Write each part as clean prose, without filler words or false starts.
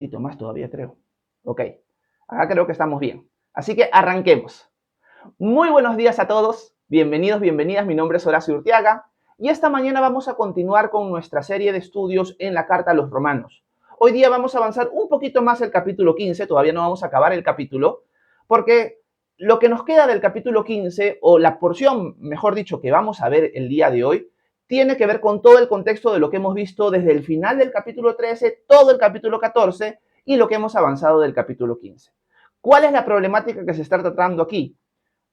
poquito más todavía, creo. Ok, acá creo que estamos bien. Así que arranquemos. Muy buenos días a todos, bienvenidos, bienvenidas, mi nombre es Horacio Urtiaga y esta mañana vamos a continuar con nuestra serie de estudios en la Carta a los Romanos. Hoy día vamos a avanzar un poquito más el capítulo 15, todavía no vamos a acabar el capítulo, porque lo que nos queda del capítulo 15, o la porción, mejor dicho, que vamos a ver el día de hoy, tiene que ver con todo el contexto de lo que hemos visto desde el final del capítulo 13, todo el capítulo 14 y lo que hemos avanzado del capítulo 15. ¿Cuál es la problemática que se está tratando aquí?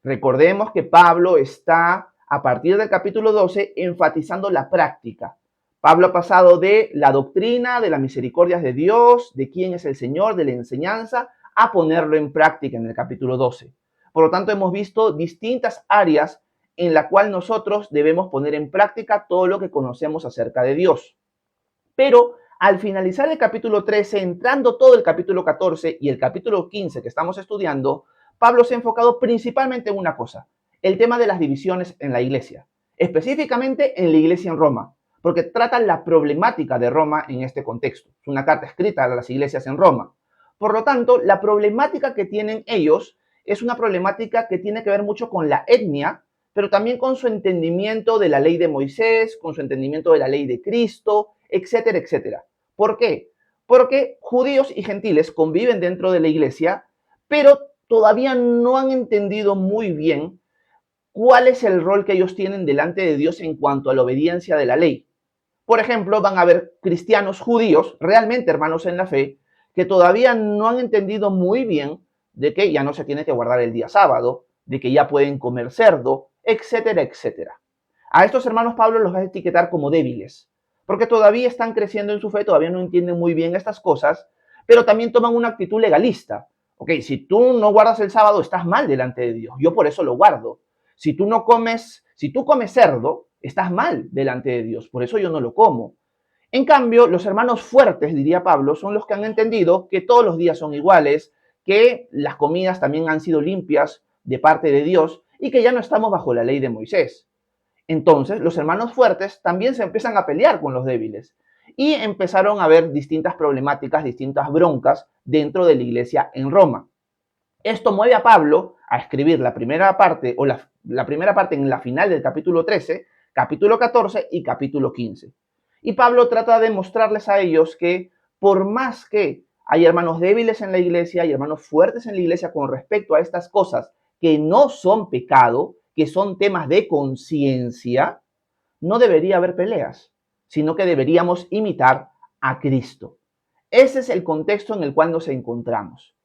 Recordemos que Pablo está, a partir del capítulo 12, enfatizando la práctica. Pablo ha pasado de la doctrina, de las misericordias de Dios, de quién es el Señor, de la enseñanza, a ponerlo en práctica en el capítulo 12. Por lo tanto, hemos visto distintas áreas en la cual nosotros debemos poner en práctica todo lo que conocemos acerca de Dios. Pero al finalizar el capítulo 13, entrando todo el capítulo 14 y el capítulo 15 que estamos estudiando, Pablo se ha enfocado principalmente en una cosa, el tema de las divisiones en la iglesia, específicamente en la iglesia en Roma, porque trata la problemática de Roma en este contexto. Es una carta escrita a las iglesias en Roma. Por lo tanto, la problemática que tienen ellos es una problemática que tiene que ver mucho con la etnia, pero también con su entendimiento de la ley de Moisés, con su entendimiento de la ley de Cristo, etcétera, etcétera. ¿Por qué? Porque judíos y gentiles conviven dentro de la iglesia, pero todavía no han entendido muy bien cuál es el rol que ellos tienen delante de Dios en cuanto a la obediencia de la ley. Por ejemplo, van a haber cristianos judíos, realmente hermanos en la fe, que todavía no han entendido muy bien de que ya no se tiene que guardar el día sábado, de que ya pueden comer cerdo, etcétera, etcétera. A estos hermanos Pablo los va a etiquetar como débiles, porque todavía están creciendo en su fe, todavía no entienden muy bien estas cosas, pero también toman una actitud legalista. Ok, si tú no guardas el sábado, estás mal delante de Dios. Yo por eso lo guardo. Si tú comes cerdo, estás mal delante de Dios. Por eso yo no lo como. En cambio, los hermanos fuertes, diría Pablo, son los que han entendido que todos los días son iguales, que las comidas también han sido limpias de parte de Dios y que ya no estamos bajo la ley de Moisés. Entonces, los hermanos fuertes también se empiezan a pelear con los débiles y empezaron a haber distintas problemáticas, distintas broncas dentro de la iglesia en Roma. Esto mueve a Pablo a escribir la primera parte o la primera parte en la final del capítulo 13, capítulo 14 y capítulo 15. Y Pablo trata de mostrarles a ellos que por más que hay hermanos débiles en la iglesia, hay hermanos fuertes en la iglesia con respecto a estas cosas que no son pecado, que son temas de conciencia, no debería haber peleas, sino que deberíamos imitar a Cristo. Ese es el contexto en el cual nos encontramos.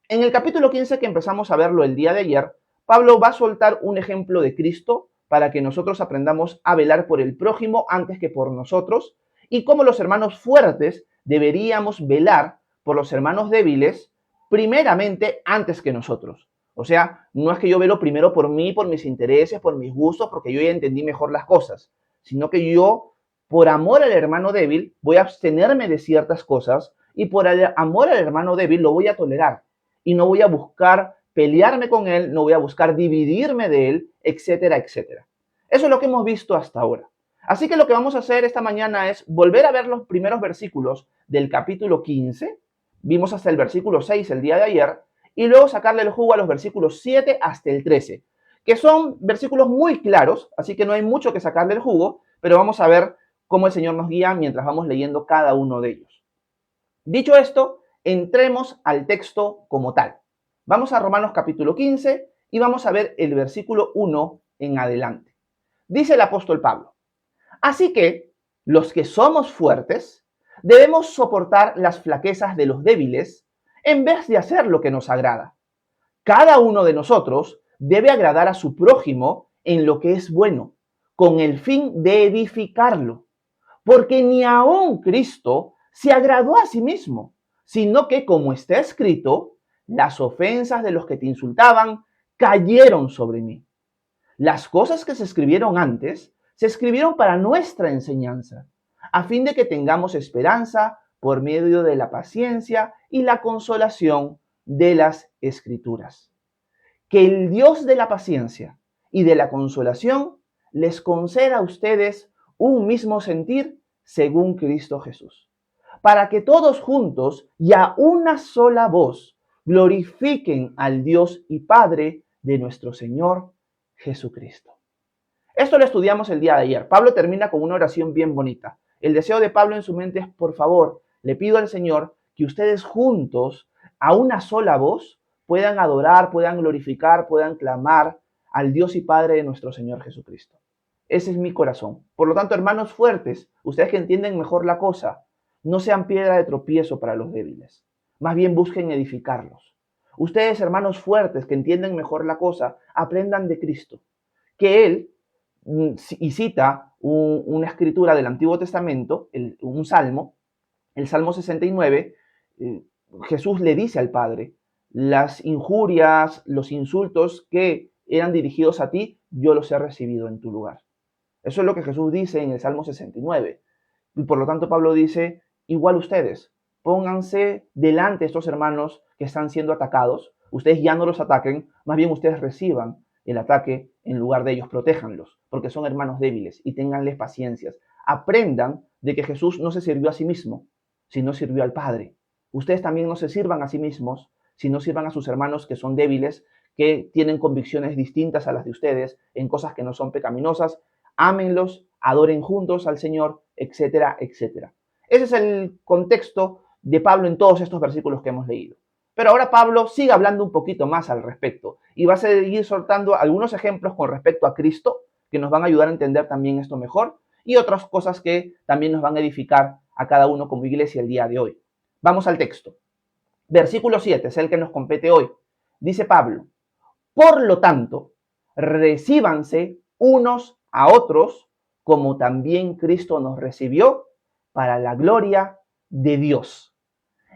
En el capítulo 15 que empezamos a verlo el día de ayer, Pablo va a soltar un ejemplo de Cristo para que nosotros aprendamos a velar por el prójimo antes que por nosotros y cómo los hermanos fuertes deberíamos velar por los hermanos débiles primeramente antes que nosotros. O sea, no es que yo velo primero por mí, por mis intereses, por mis gustos, porque yo ya entendí mejor las cosas, sino que yo, por amor al hermano débil, voy a abstenerme de ciertas cosas y por amor al hermano débil lo voy a tolerar y no voy a buscar pelearme con él, no voy a buscar dividirme de él, etcétera, etcétera. Eso es lo que hemos visto hasta ahora. Así que lo que vamos a hacer esta mañana es volver a ver los primeros versículos del capítulo 15. Vimos hasta el versículo 6 el día de ayer y luego sacarle el jugo a los versículos 7 hasta el 13, que son versículos muy claros, así que no hay mucho que sacarle el jugo, pero vamos a ver cómo el Señor nos guía mientras vamos leyendo cada uno de ellos. Dicho esto, entremos al texto como tal. Vamos a Romanos capítulo 15 y vamos a ver el versículo 1 en adelante. Dice el apóstol Pablo: así que los que somos fuertes debemos soportar las flaquezas de los débiles en vez de hacer lo que nos agrada. Cada uno de nosotros debe agradar a su prójimo en lo que es bueno, con el fin de edificarlo, porque ni aun Cristo se agradó a sí mismo, sino que, como está escrito, las ofensas de los que te insultaban cayeron sobre mí. Las cosas que se escribieron antes se escribieron para nuestra enseñanza, a fin de que tengamos esperanza por medio de la paciencia y la consolación de las Escrituras. Que el Dios de la paciencia y de la consolación les conceda a ustedes un mismo sentir según Cristo Jesús. para que todos juntos y a una sola voz glorifiquen al Dios y Padre de nuestro Señor Jesucristo. Esto lo estudiamos el día de ayer. Pablo termina con una oración bien bonita. El deseo de Pablo en su mente es, por favor, le pido al Señor que ustedes juntos, a una sola voz, puedan adorar, puedan glorificar, puedan clamar al Dios y Padre de nuestro Señor Jesucristo. Ese es mi corazón. Por lo tanto, hermanos fuertes, ustedes que entienden mejor la cosa, no sean piedra de tropiezo para los débiles. Más bien busquen edificarlos. Ustedes, hermanos fuertes que entienden mejor la cosa, aprendan de Cristo, que Él, y cita una escritura del Antiguo Testamento, un salmo, el Salmo 69, Jesús le dice al Padre, las injurias, los insultos que eran dirigidos a ti, yo los he recibido en tu lugar. Eso es lo que Jesús dice en el Salmo 69. Y por lo tanto Pablo dice, igual ustedes, pónganse delante de estos hermanos que están siendo atacados, ustedes ya no los ataquen, más bien ustedes reciban el ataque en lugar de ellos, protéjanlos, porque son hermanos débiles y ténganles paciencias. Aprendan de que Jesús no se sirvió a sí mismo, sino sirvió al Padre. Ustedes también no se sirvan a sí mismos, sino sirvan a sus hermanos que son débiles, que tienen convicciones distintas a las de ustedes en cosas que no son pecaminosas. Ámenlos, adoren juntos al Señor, etcétera, etcétera. Ese es el contexto de Pablo en todos estos versículos que hemos leído. Pero ahora Pablo sigue hablando un poquito más al respecto y va a seguir soltando algunos ejemplos con respecto a Cristo que nos van a ayudar a entender también esto mejor y otras cosas que también nos van a edificar a cada uno como iglesia el día de hoy. Vamos al texto. Versículo 7 es el que nos compete hoy. Dice Pablo, por lo tanto, recíbanse unos a otros como también Cristo nos recibió para la gloria de Dios.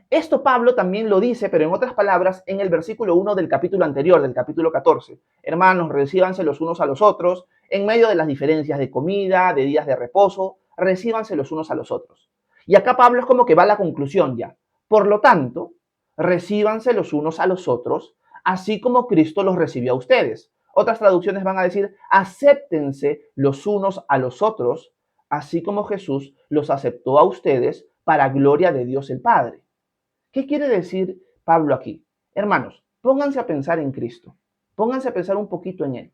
Esto Pablo también lo dice, pero en otras palabras, en el versículo 1 del capítulo anterior, del capítulo 14. Hermanos, recíbanse los unos a los otros, en medio de las diferencias de comida, de días de reposo, recíbanse los unos a los otros. Y acá Pablo es como que va a la conclusión ya. Por lo tanto, recíbanse los unos a los otros, así como Cristo los recibió a ustedes. Otras traducciones van a decir, acéptense los unos a los otros, así como Jesús los aceptó a ustedes para gloria de Dios el Padre. ¿Qué quiere decir Pablo aquí? Hermanos, pónganse a pensar en Cristo. Pónganse a pensar un poquito en Él.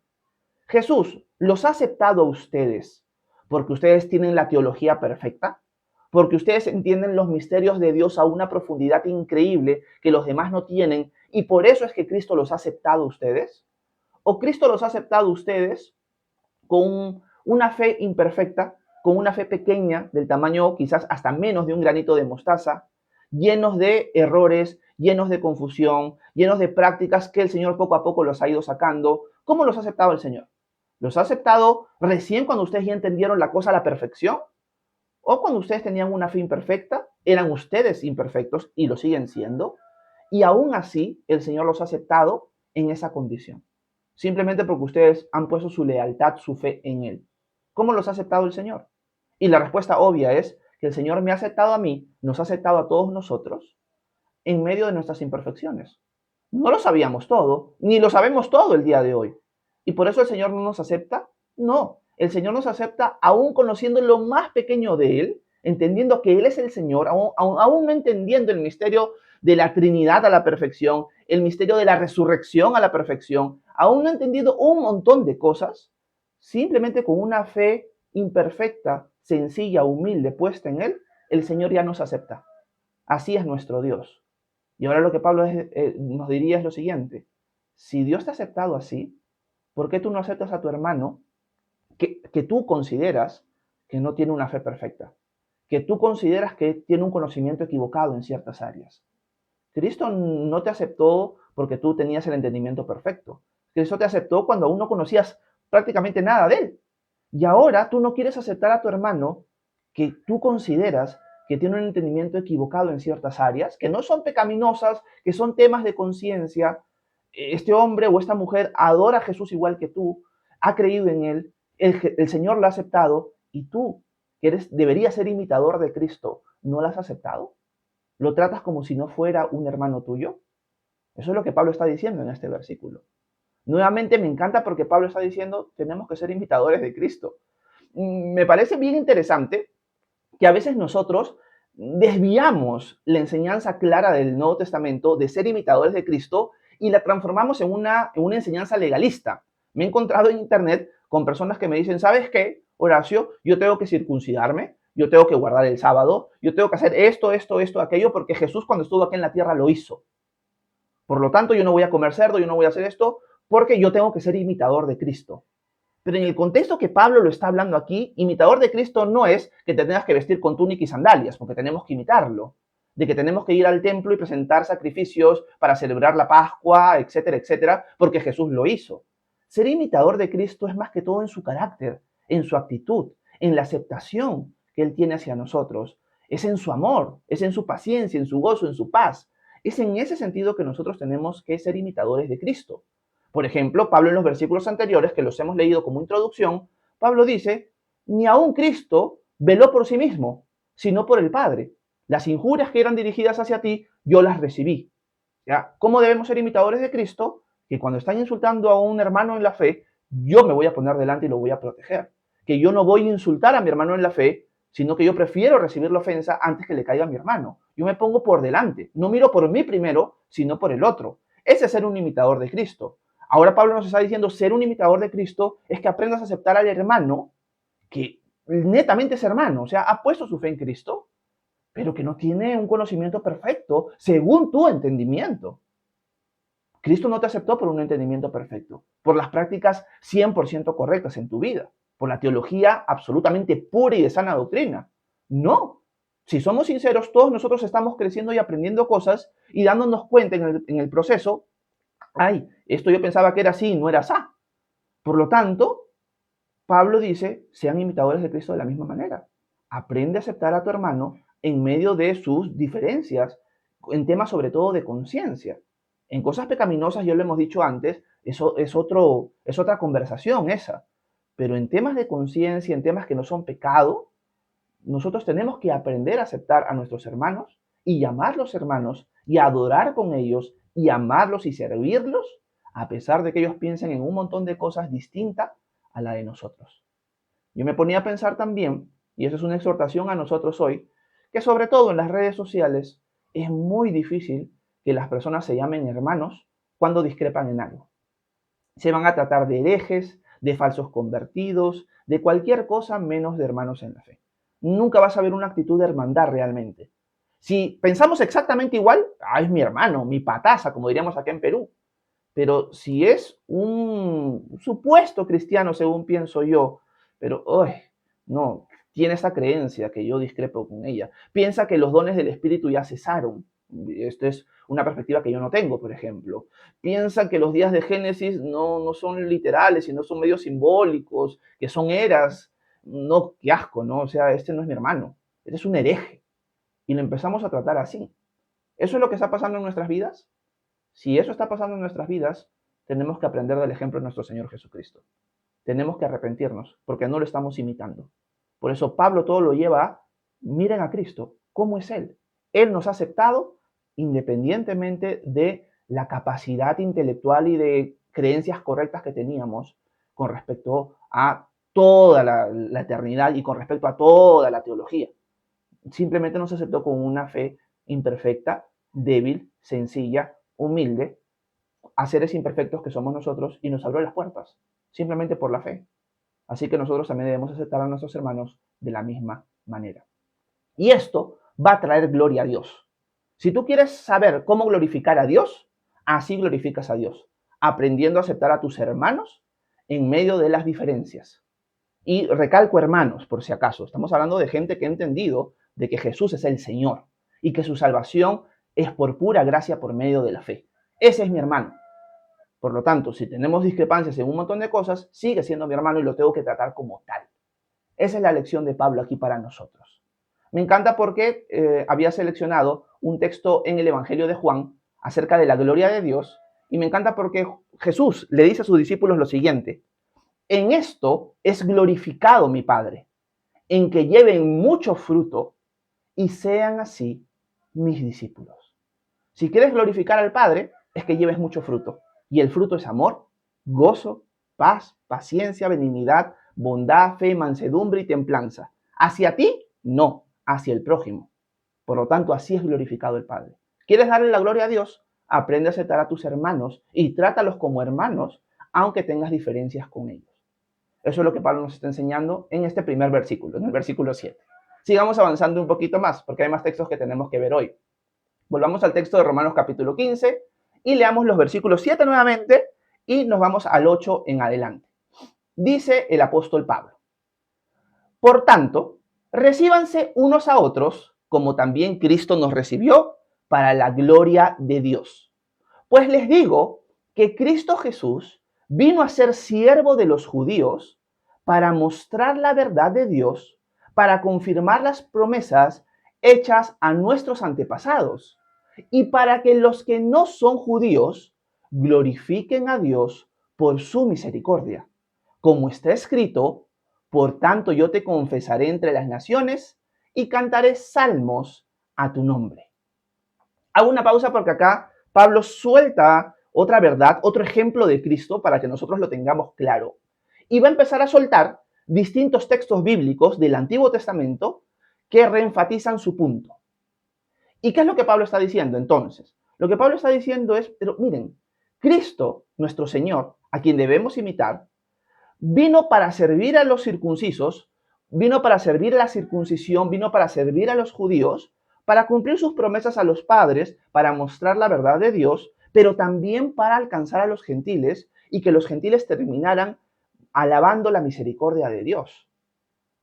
Jesús los ha aceptado a ustedes porque ustedes tienen la teología perfecta, porque ustedes entienden los misterios de Dios a una profundidad increíble que los demás no tienen y por eso es que Cristo los ha aceptado a ustedes. ¿O Cristo los ha aceptado a ustedes con una fe imperfecta, con una fe pequeña del tamaño quizás hasta menos de un granito de mostaza, llenos de errores, llenos de confusión, llenos de prácticas que el Señor poco a poco los ha ido sacando? ¿Cómo los ha aceptado el Señor? ¿Los ha aceptado recién cuando ustedes ya entendieron la cosa a la perfección? ¿O cuando ustedes tenían una fe imperfecta? ¿Eran ustedes imperfectos y lo siguen siendo? Y aún así el Señor los ha aceptado en esa condición, simplemente porque ustedes han puesto su lealtad, su fe en Él. ¿Cómo los ha aceptado el Señor? Y la respuesta obvia es que el Señor me ha aceptado a mí, nos ha aceptado a todos nosotros en medio de nuestras imperfecciones. No lo sabíamos todo, ni lo sabemos todo el día de hoy. ¿Y por eso el Señor no nos acepta? No, el Señor nos acepta aún conociendo lo más pequeño de Él, entendiendo que Él es el Señor, aún no entendiendo el misterio de la Trinidad a la perfección, el misterio de la resurrección a la perfección, aún no entendiendo un montón de cosas, simplemente con una fe imperfecta, sencilla, humilde, puesta en Él, el Señor ya nos acepta. Así es nuestro Dios. Y ahora lo que Pablo nos diría es lo siguiente. Si Dios te ha aceptado así, ¿por qué tú no aceptas a tu hermano que tú consideras que no tiene una fe perfecta? Que tú consideras que tiene un conocimiento equivocado en ciertas áreas. Cristo no te aceptó porque tú tenías el entendimiento perfecto. Cristo te aceptó cuando aún no conocías prácticamente nada de Él. Y ahora tú no quieres aceptar a tu hermano que tú consideras que tiene un entendimiento equivocado en ciertas áreas, que no son pecaminosas, que son temas de conciencia. Este hombre o esta mujer adora a Jesús igual que tú, ha creído en Él, el Señor lo ha aceptado y tú, que deberías ser imitador de Cristo, ¿no lo has aceptado? ¿Lo tratas como si no fuera un hermano tuyo? Eso es lo que Pablo está diciendo en este versículo. Nuevamente me encanta porque Pablo está diciendo, tenemos que ser imitadores de Cristo. Me parece bien interesante que a veces nosotros desviamos la enseñanza clara del Nuevo Testamento de ser imitadores de Cristo y la transformamos en una enseñanza legalista. Me he encontrado en internet con personas que me dicen, ¿sabes qué, Horacio? Yo tengo que circuncidarme, yo tengo que guardar el sábado, yo tengo que hacer esto, aquello, porque Jesús cuando estuvo aquí en la tierra lo hizo. Por lo tanto, yo no voy a comer cerdo, yo no voy a hacer esto, porque yo tengo que ser imitador de Cristo. Pero en el contexto que Pablo lo está hablando aquí, imitador de Cristo no es que te tengas que vestir con túnica y sandalias, porque tenemos que imitarlo. De que tenemos que ir al templo y presentar sacrificios para celebrar la Pascua, etcétera, etcétera, porque Jesús lo hizo. Ser imitador de Cristo es más que todo en su carácter, en su actitud, en la aceptación que Él tiene hacia nosotros. Es en su amor, es en su paciencia, en su gozo, en su paz. Es en ese sentido que nosotros tenemos que ser imitadores de Cristo. Por ejemplo, Pablo en los versículos anteriores, que los hemos leído como introducción, Pablo dice, ni aun Cristo veló por sí mismo, sino por el Padre. Las injurias que eran dirigidas hacia ti, yo las recibí. ¿Ya? ¿Cómo debemos ser imitadores de Cristo? Que cuando están insultando a un hermano en la fe, yo me voy a poner delante y lo voy a proteger. Que yo no voy a insultar a mi hermano en la fe, sino que yo prefiero recibir la ofensa antes que le caiga a mi hermano. Yo me pongo por delante. No miro por mí primero, sino por el otro. Ese es ser un imitador de Cristo. Ahora Pablo nos está diciendo, ser un imitador de Cristo es que aprendas a aceptar al hermano que netamente es hermano, o sea, ha puesto su fe en Cristo, pero que no tiene un conocimiento perfecto según tu entendimiento. Cristo no te aceptó por un entendimiento perfecto, por las prácticas 100% correctas en tu vida, por la teología absolutamente pura y de sana doctrina. No. Si somos sinceros, todos nosotros estamos creciendo y aprendiendo cosas y dándonos cuenta en el proceso, ay, esto yo pensaba que era así y no era así. Por lo tanto, Pablo dice, sean imitadores de Cristo de la misma manera. Aprende a aceptar a tu hermano en medio de sus diferencias, en temas sobre todo de conciencia. En cosas pecaminosas, ya lo hemos dicho antes, eso es otra conversación esa. Pero en temas de conciencia, en temas que no son pecado, nosotros tenemos que aprender a aceptar a nuestros hermanos y llamarlos hermanos y adorar con ellos y amarlos y servirlos, a pesar de que ellos piensen en un montón de cosas distintas a la de nosotros. Yo me ponía a pensar también, y eso es una exhortación a nosotros hoy, que sobre todo en las redes sociales es muy difícil que las personas se llamen hermanos cuando discrepan en algo. Se van a tratar de herejes, de falsos convertidos, de cualquier cosa menos de hermanos en la fe. Nunca vas a ver una actitud de hermandad realmente. Si pensamos exactamente igual, es mi hermano, mi pataza, como diríamos acá en Perú. Pero si es un supuesto cristiano, según pienso yo, pero no, tiene esa creencia que yo discrepo con ella. Piensa que los dones del Espíritu ya cesaron. Esta es una perspectiva que yo no tengo, por ejemplo. Piensa que los días de Génesis no son literales, sino son medios simbólicos, que son eras. No, qué asco, ¿no? O sea, este no es mi hermano, este es un hereje. Y lo empezamos a tratar así. ¿Eso es lo que está pasando en nuestras vidas? Si eso está pasando en nuestras vidas, tenemos que aprender del ejemplo de nuestro Señor Jesucristo. Tenemos que arrepentirnos porque no lo estamos imitando. Por eso Pablo todo lo lleva a, miren a Cristo, ¿cómo es Él? Él nos ha aceptado independientemente de la capacidad intelectual y de creencias correctas que teníamos con respecto a toda la eternidad y con respecto a toda la teología. Simplemente nos aceptó con una fe imperfecta, débil, sencilla, humilde, a seres imperfectos que somos nosotros y nos abrió las puertas, simplemente por la fe. Así que nosotros también debemos aceptar a nuestros hermanos de la misma manera. Y esto va a traer gloria a Dios. Si tú quieres saber cómo glorificar a Dios, así glorificas a Dios, aprendiendo a aceptar a tus hermanos en medio de las diferencias. Y recalco hermanos, por si acaso, estamos hablando de gente que ha entendido de que Jesús es el Señor y que su salvación es por pura gracia por medio de la fe. Ese es mi hermano. Por lo tanto, si tenemos discrepancias en un montón de cosas, sigue siendo mi hermano y lo tengo que tratar como tal. Esa es la lección de Pablo aquí para nosotros. Me encanta porque había seleccionado un texto en el Evangelio de Juan acerca de la gloria de Dios y me encanta porque Jesús le dice a sus discípulos lo siguiente: en esto es glorificado mi Padre, en que lleven mucho fruto y sean así mis discípulos. Si quieres glorificar al Padre, es que lleves mucho fruto. Y el fruto es amor, gozo, paz, paciencia, benignidad, bondad, fe, mansedumbre y templanza. Hacia ti, no, hacia el prójimo. Por lo tanto, así es glorificado el Padre. ¿Quieres darle la gloria a Dios? Aprende a aceptar a tus hermanos y trátalos como hermanos, aunque tengas diferencias con ellos. Eso es lo que Pablo nos está enseñando en este primer versículo, en el versículo 7. Sigamos avanzando un poquito más, porque hay más textos que tenemos que ver hoy. Volvamos al texto de Romanos capítulo 15 y leamos los versículos 7 nuevamente y nos vamos al 8 en adelante. Dice el apóstol Pablo: por tanto, recíbanse unos a otros, como también Cristo nos recibió, para la gloria de Dios. Pues les digo que Cristo Jesús vino a ser siervo de los judíos para mostrar la verdad de Dios, para confirmar las promesas hechas a nuestros antepasados, y para que los que no son judíos glorifiquen a Dios por su misericordia. Como está escrito: por tanto yo te confesaré entre las naciones y cantaré salmos a tu nombre. Hago una pausa porque acá Pablo suelta otra verdad, otro ejemplo de Cristo para que nosotros lo tengamos claro. Y va a empezar a soltar distintos textos bíblicos del Antiguo Testamento que reenfatizan su punto. ¿Y qué es lo que Pablo está diciendo entonces? Lo que Pablo está diciendo es, pero miren, Cristo, nuestro Señor, a quien debemos imitar, vino para servir a los circuncisos, vino para servir a la circuncisión, vino para servir a los judíos, para cumplir sus promesas a los padres, para mostrar la verdad de Dios, pero también para alcanzar a los gentiles y que los gentiles terminaran alabando la misericordia de Dios.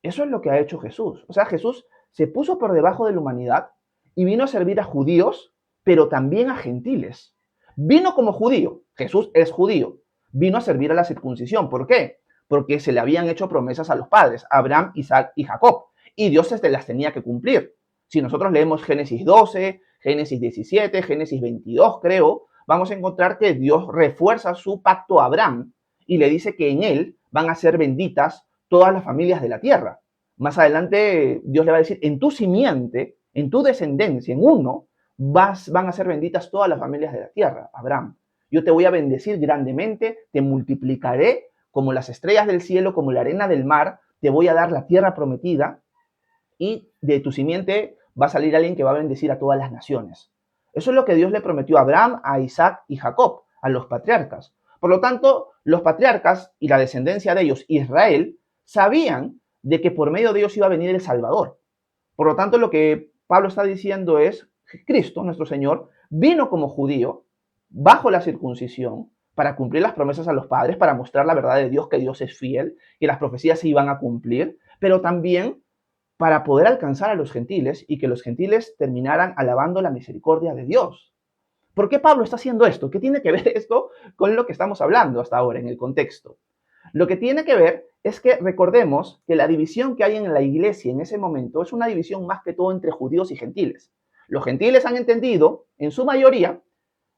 Eso es lo que ha hecho Jesús. O sea, Jesús se puso por debajo de la humanidad y vino a servir a judíos, pero también a gentiles. Vino como judío, Jesús es judío, vino a servir a la circuncisión. ¿Por qué? Porque se le habían hecho promesas a los padres, Abraham, Isaac y Jacob, y Dios se las tenía que cumplir. Si nosotros leemos Génesis 12, Génesis 17, Génesis 22, creo, vamos a encontrar que Dios refuerza su pacto a Abraham y le dice que en él van a ser benditas todas las familias de la tierra. Más adelante Dios le va a decir, en tu simiente, en tu descendencia, en uno, van a ser benditas todas las familias de la tierra, Abraham. Yo te voy a bendecir grandemente, te multiplicaré como las estrellas del cielo, como la arena del mar, te voy a dar la tierra prometida y de tu simiente va a salir alguien que va a bendecir a todas las naciones. Eso es lo que Dios le prometió a Abraham, a Isaac y Jacob, a los patriarcas. Por lo tanto, los patriarcas y la descendencia de ellos, Israel, sabían de que por medio de ellos iba a venir el Salvador. Por lo tanto, lo que Pablo está diciendo es que Cristo, nuestro Señor, vino como judío, bajo la circuncisión, para cumplir las promesas a los padres, para mostrar la verdad de Dios, que Dios es fiel, que las profecías se iban a cumplir, pero también para poder alcanzar a los gentiles y que los gentiles terminaran alabando la misericordia de Dios. ¿Por qué Pablo está haciendo esto? ¿Qué tiene que ver esto con lo que estamos hablando hasta ahora en el contexto? Lo que tiene que ver es que recordemos que la división que hay en la iglesia en ese momento es una división más que todo entre judíos y gentiles. Los gentiles han entendido, en su mayoría,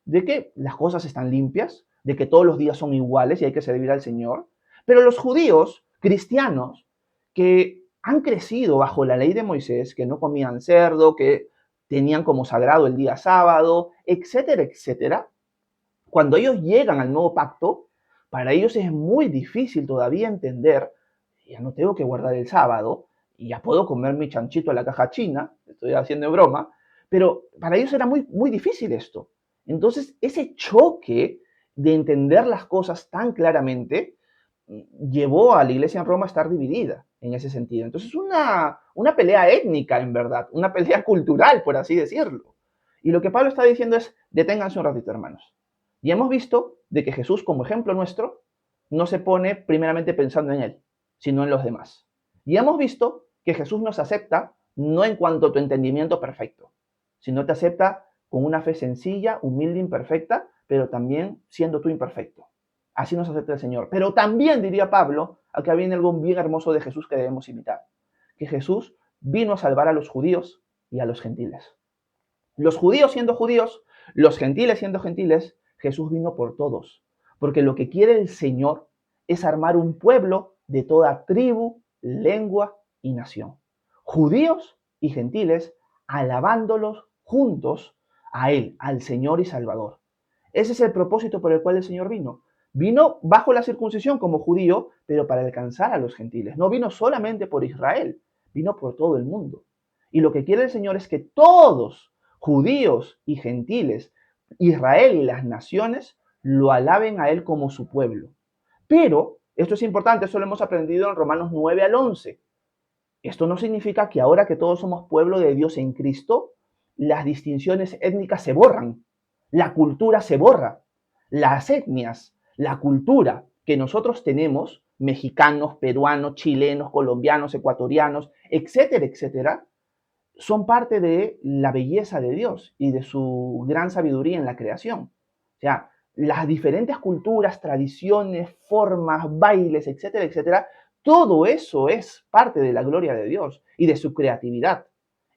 de que las cosas están limpias, de que todos los días son iguales y hay que servir al Señor, pero los judíos cristianos que han crecido bajo la ley de Moisés, que no comían cerdo, que tenían como sagrado el día sábado, etcétera, etcétera, cuando ellos llegan al nuevo pacto, para ellos es muy difícil todavía entender, ya no tengo que guardar el sábado, y ya puedo comer mi chanchito a la caja china, estoy haciendo broma, pero para ellos era muy, muy difícil esto. Entonces, ese choque de entender las cosas tan claramente llevó a la iglesia en Roma a estar dividida en ese sentido. Entonces, una pelea étnica, en verdad, una pelea cultural, por así decirlo. Y lo que Pablo está diciendo es, deténganse un ratito, hermanos. Y hemos visto de que Jesús, como ejemplo nuestro, no se pone primeramente pensando en él, sino en los demás. Y hemos visto que Jesús nos acepta no en cuanto a tu entendimiento perfecto, sino te acepta con una fe sencilla, humilde, imperfecta, pero también siendo tú imperfecto. Así nos acepta el Señor. Pero también, diría Pablo, acá viene algo bien hermoso de Jesús que debemos imitar, que Jesús vino a salvar a los judíos y a los gentiles. Los judíos siendo judíos, los gentiles siendo gentiles, Jesús vino por todos, porque lo que quiere el Señor es armar un pueblo de toda tribu, lengua y nación. Judíos y gentiles alabándolos juntos a Él, al Señor y Salvador. Ese es el propósito por el cual el Señor vino. Vino bajo la circuncisión como judío, pero para alcanzar a los gentiles. No vino solamente por Israel, vino por todo el mundo. Y lo que quiere el Señor es que todos, judíos y gentiles, Israel y las naciones, lo alaben a Él como su pueblo. Pero, esto es importante, eso lo hemos aprendido en Romanos 9 al 11. Esto no significa que ahora que todos somos pueblo de Dios en Cristo, las distinciones étnicas se borran, la cultura se borra. Las etnias, la cultura que nosotros tenemos, mexicanos, peruanos, chilenos, colombianos, ecuatorianos, etcétera, etcétera, son parte de la belleza de Dios y de su gran sabiduría en la creación. O sea, las diferentes culturas, tradiciones, formas, bailes, etcétera, etcétera, todo eso es parte de la gloria de Dios y de su creatividad.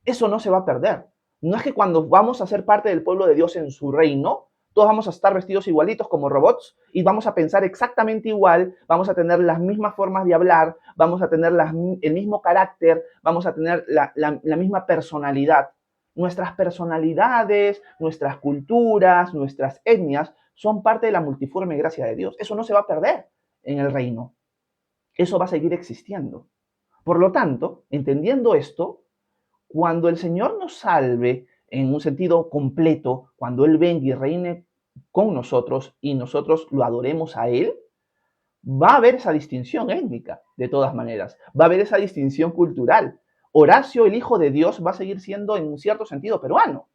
Eso no se va a perder. No es que cuando vamos a ser parte del pueblo de Dios en su reino, todos vamos a estar vestidos igualitos como robots y vamos a pensar exactamente igual, vamos a tener las mismas formas de hablar, vamos a tener el mismo carácter, vamos a tener la misma personalidad. Nuestras personalidades, nuestras culturas, nuestras etnias son parte de la multiforme gracia de Dios. Eso no se va a perder en el reino. Eso va a seguir existiendo. Por lo tanto, entendiendo esto, cuando el Señor nos salve en un sentido completo, cuando Él venga y reine con nosotros y nosotros lo adoremos a Él, va a haber esa distinción étnica, de todas maneras. Va a haber esa distinción cultural. Horacio, el Hijo de Dios, va a seguir siendo en un cierto sentido peruano,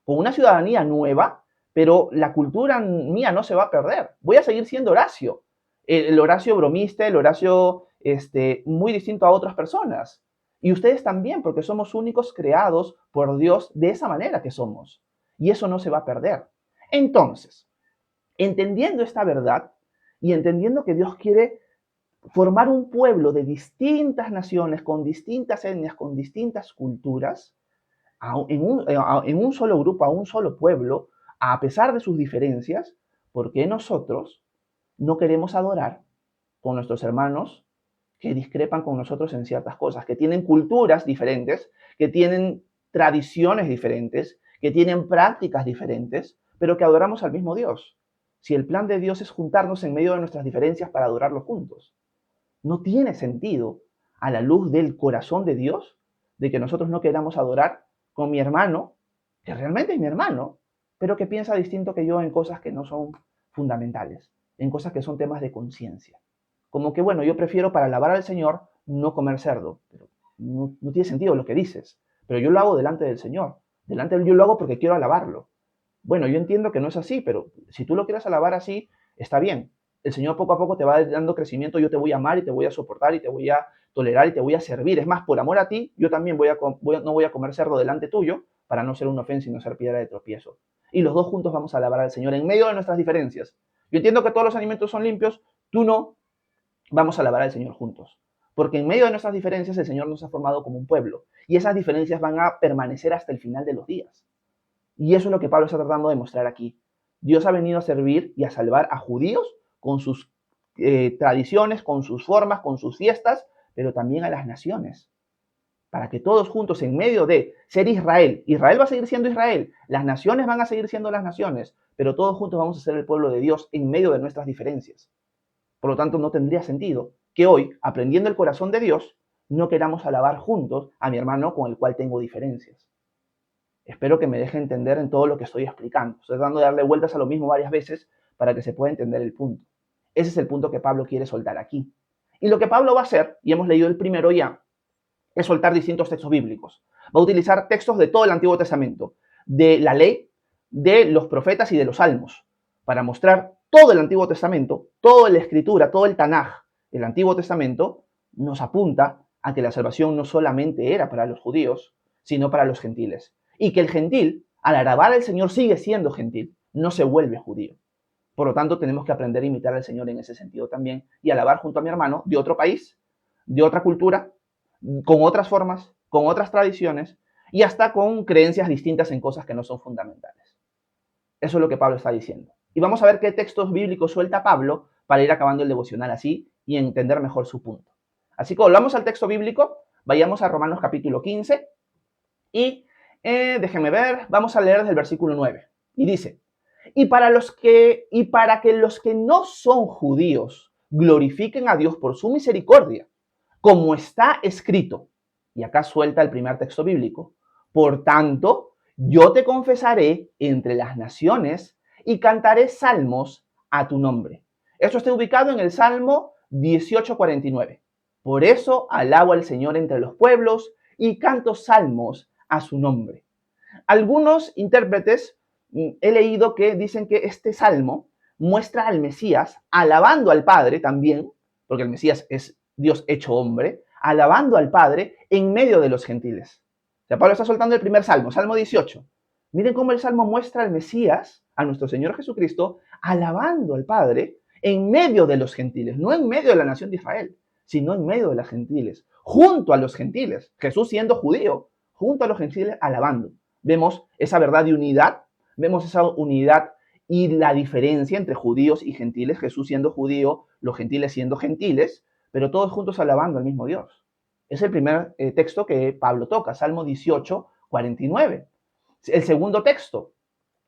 con una ciudadanía nueva, pero la cultura mía no se va a perder. Voy a seguir siendo Horacio. El Horacio bromista, el Horacio muy distinto a otras personas. Y ustedes también, porque somos únicos creados por Dios de esa manera que somos. Y eso no se va a perder. Entonces, entendiendo esta verdad y entendiendo que Dios quiere formar un pueblo de distintas naciones, con distintas etnias, con distintas culturas, en un solo grupo, a un solo pueblo, a pesar de sus diferencias, porque nosotros no queremos adorar con nuestros hermanos que discrepan con nosotros en ciertas cosas, que tienen culturas diferentes, que tienen tradiciones diferentes, que tienen prácticas diferentes, pero que adoramos al mismo Dios? Si el plan de Dios es juntarnos en medio de nuestras diferencias para adorarlo juntos, no tiene sentido a la luz del corazón de Dios de que nosotros no queramos adorar con mi hermano, que realmente es mi hermano, pero que piensa distinto que yo en cosas que no son fundamentales, en cosas que son temas de conciencia. Como que, bueno, yo prefiero para alabar al Señor no comer cerdo, pero no tiene sentido lo que dices, pero yo lo hago delante del Señor, delante de él yo lo hago porque quiero alabarlo. Bueno, yo entiendo que no es así, pero si tú lo quieres alabar así, está bien. El Señor poco a poco te va dando crecimiento, yo te voy a amar y te voy a soportar y te voy a tolerar y te voy a servir. Es más, por amor a ti, yo también no voy a comer cerdo delante tuyo para no ser una ofensa y no ser piedra de tropiezo. Y los dos juntos vamos a alabar al Señor en medio de nuestras diferencias. Yo entiendo que todos los alimentos son limpios, tú no, vamos a alabar al Señor juntos. Porque en medio de nuestras diferencias el Señor nos ha formado como un pueblo y esas diferencias van a permanecer hasta el final de los días. Y eso es lo que Pablo está tratando de mostrar aquí. Dios ha venido a servir y a salvar a judíos con sus tradiciones, con sus formas, con sus fiestas, pero también a las naciones. Para que todos juntos, en medio de ser Israel, Israel va a seguir siendo Israel, las naciones van a seguir siendo las naciones, pero todos juntos vamos a ser el pueblo de Dios en medio de nuestras diferencias. Por lo tanto, no tendría sentido que hoy, aprendiendo el corazón de Dios, no queramos alabar juntos a mi hermano con el cual tengo diferencias. Espero que me deje entender en todo lo que estoy explicando. Estoy tratando de darle vueltas a lo mismo varias veces para que se pueda entender el punto. Ese es el punto que Pablo quiere soltar aquí. Y lo que Pablo va a hacer, y hemos leído el primero ya, es soltar distintos textos bíblicos. Va a utilizar textos de todo el Antiguo Testamento, de la ley, de los profetas y de los salmos, para mostrar todo el Antiguo Testamento, toda la Escritura, todo el Tanaj, el Antiguo Testamento, nos apunta a que la salvación no solamente era para los judíos, sino para los gentiles. Y que el gentil, al alabar al Señor, sigue siendo gentil, no se vuelve judío. Por lo tanto, tenemos que aprender a imitar al Señor en ese sentido también y alabar junto a mi hermano de otro país, de otra cultura, con otras formas, con otras tradiciones y hasta con creencias distintas en cosas que no son fundamentales. Eso es lo que Pablo está diciendo. Y vamos a ver qué textos bíblicos suelta Pablo para ir acabando el devocional así y entender mejor su punto. Así que volvamos al texto bíblico, vayamos a Romanos capítulo 15 y déjenme ver, vamos a leer desde el versículo 9. Y dice, y para que los que no son judíos glorifiquen a Dios por su misericordia, como está escrito, Y acá suelta el primer texto bíblico. Por tanto, yo te confesaré entre las naciones y cantaré salmos a tu nombre. Esto está ubicado en el Salmo 18:49. Por eso alabo al Señor entre los pueblos y canto salmos a su nombre. Algunos intérpretes he leído que dicen que este salmo muestra al Mesías alabando al Padre también, porque el Mesías es Dios hecho hombre, alabando al Padre en medio de los gentiles. O sea, Pablo está soltando el primer salmo, Salmo 18. Miren cómo el salmo muestra al Mesías, a nuestro Señor Jesucristo, alabando al Padre en medio de los gentiles, no en medio de la nación de Israel, sino en medio de los gentiles, junto a los gentiles, Jesús siendo judío, junto a los gentiles alabando. Vemos esa verdad de unidad, vemos esa unidad y la diferencia entre judíos y gentiles, Jesús siendo judío, los gentiles siendo gentiles, pero todos juntos alabando al mismo Dios. Es el primer texto que Pablo toca, Salmo 18:49. El segundo texto,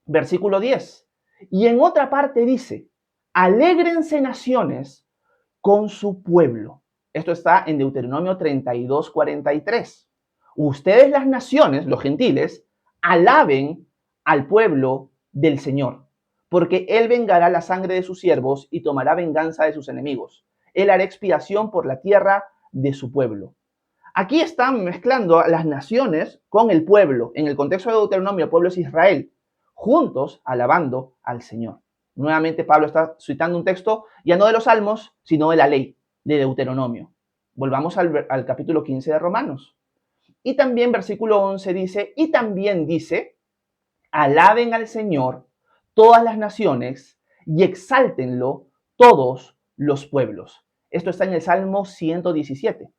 versículo 10. Y en otra parte dice, alégrense naciones con su pueblo. Esto está en Deuteronomio 32:43. Ustedes las naciones, los gentiles, alaben al pueblo del Señor, porque Él vengará la sangre de sus siervos y tomará venganza de sus enemigos. Él hará expiación por la tierra de su pueblo. Aquí están mezclando a las naciones con el pueblo. En el contexto de Deuteronomio, el pueblo es Israel, juntos alabando al Señor. Nuevamente Pablo está citando un texto ya no de los Salmos, sino de la ley, de Deuteronomio. Volvamos al capítulo 15 de Romanos. Y también versículo 11 dice, y también dice, alaben al Señor todas las naciones y exáltenlo todos los pueblos. Esto está en el Salmo 117.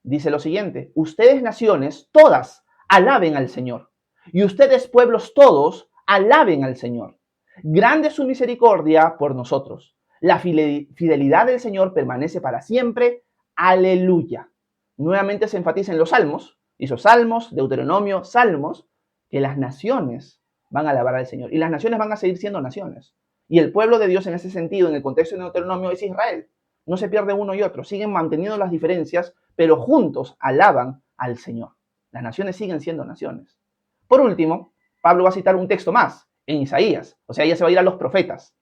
Dice lo siguiente, ustedes naciones, todas, alaben al Señor. Y ustedes pueblos todos, alaben al Señor. Grande es su misericordia por nosotros. La fidelidad del Señor permanece para siempre. Aleluya. Nuevamente se enfatiza en los salmos, hizo salmos, Deuteronomio, salmos, que las naciones van a alabar al Señor. Y las naciones van a seguir siendo naciones. Y el pueblo de Dios en ese sentido, en el contexto de Deuteronomio, es Israel. No se pierde uno y otro, siguen manteniendo las diferencias, pero juntos alaban al Señor. Las naciones siguen siendo naciones. Por último, Pablo va a citar un texto más en Isaías, o sea, ya se va a ir a los profetas.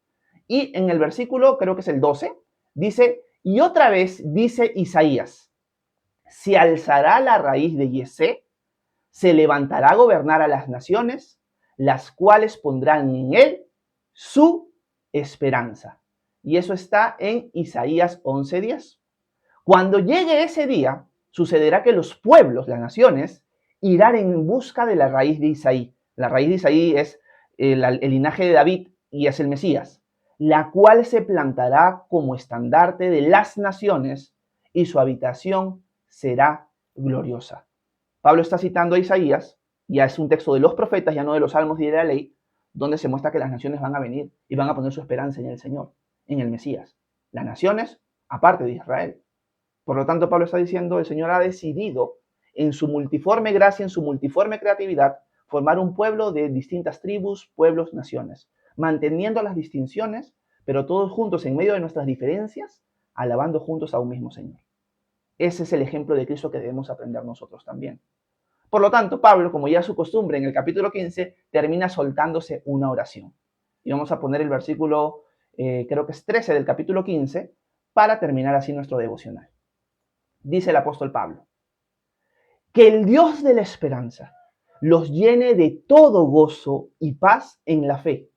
Y en el versículo, creo que es el 12, dice, y otra vez dice Isaías, se alzará la raíz de Yesé, se levantará a gobernar a las naciones, las cuales pondrán en él su esperanza. Y eso está en Isaías 11:10. Cuando llegue ese día, sucederá que los pueblos, las naciones, irán en busca de la raíz de Isaí. La raíz de Isaí es el linaje de David y es el Mesías, la cual se plantará como estandarte de las naciones y su habitación será gloriosa. Pablo está citando a Isaías, ya es un texto de los profetas, ya no de los salmos y de la ley, donde se muestra que las naciones van a venir y van a poner su esperanza en el Señor, en el Mesías. Las naciones, aparte de Israel. Por lo tanto, Pablo está diciendo, el Señor ha decidido, en su multiforme gracia, en su multiforme creatividad, formar un pueblo de distintas tribus, pueblos, naciones, manteniendo las distinciones, pero todos juntos en medio de nuestras diferencias, alabando juntos a un mismo Señor. Ese es el ejemplo de Cristo que debemos aprender nosotros también. Por lo tanto, Pablo, como ya es su costumbre, en el capítulo 15, termina soltándose una oración. Y vamos a poner el versículo, creo que es 13 del capítulo 15, para terminar así nuestro devocional. Dice el apóstol Pablo, que el Dios de la esperanza los llene de todo gozo y paz en la fe,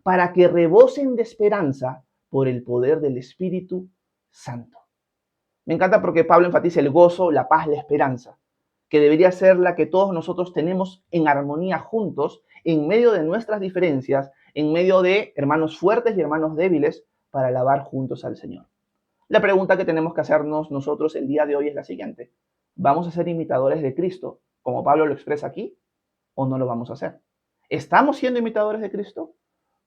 para que rebosen de esperanza por el poder del Espíritu Santo. Me encanta porque Pablo enfatiza el gozo, la paz, la esperanza, que debería ser la que todos nosotros tenemos en armonía juntos, en medio de nuestras diferencias, en medio de hermanos fuertes y hermanos débiles, para alabar juntos al Señor. La pregunta que tenemos que hacernos nosotros el día de hoy es la siguiente. ¿Vamos a ser imitadores de Cristo, como Pablo lo expresa aquí, o no lo vamos a hacer? ¿Estamos siendo imitadores de Cristo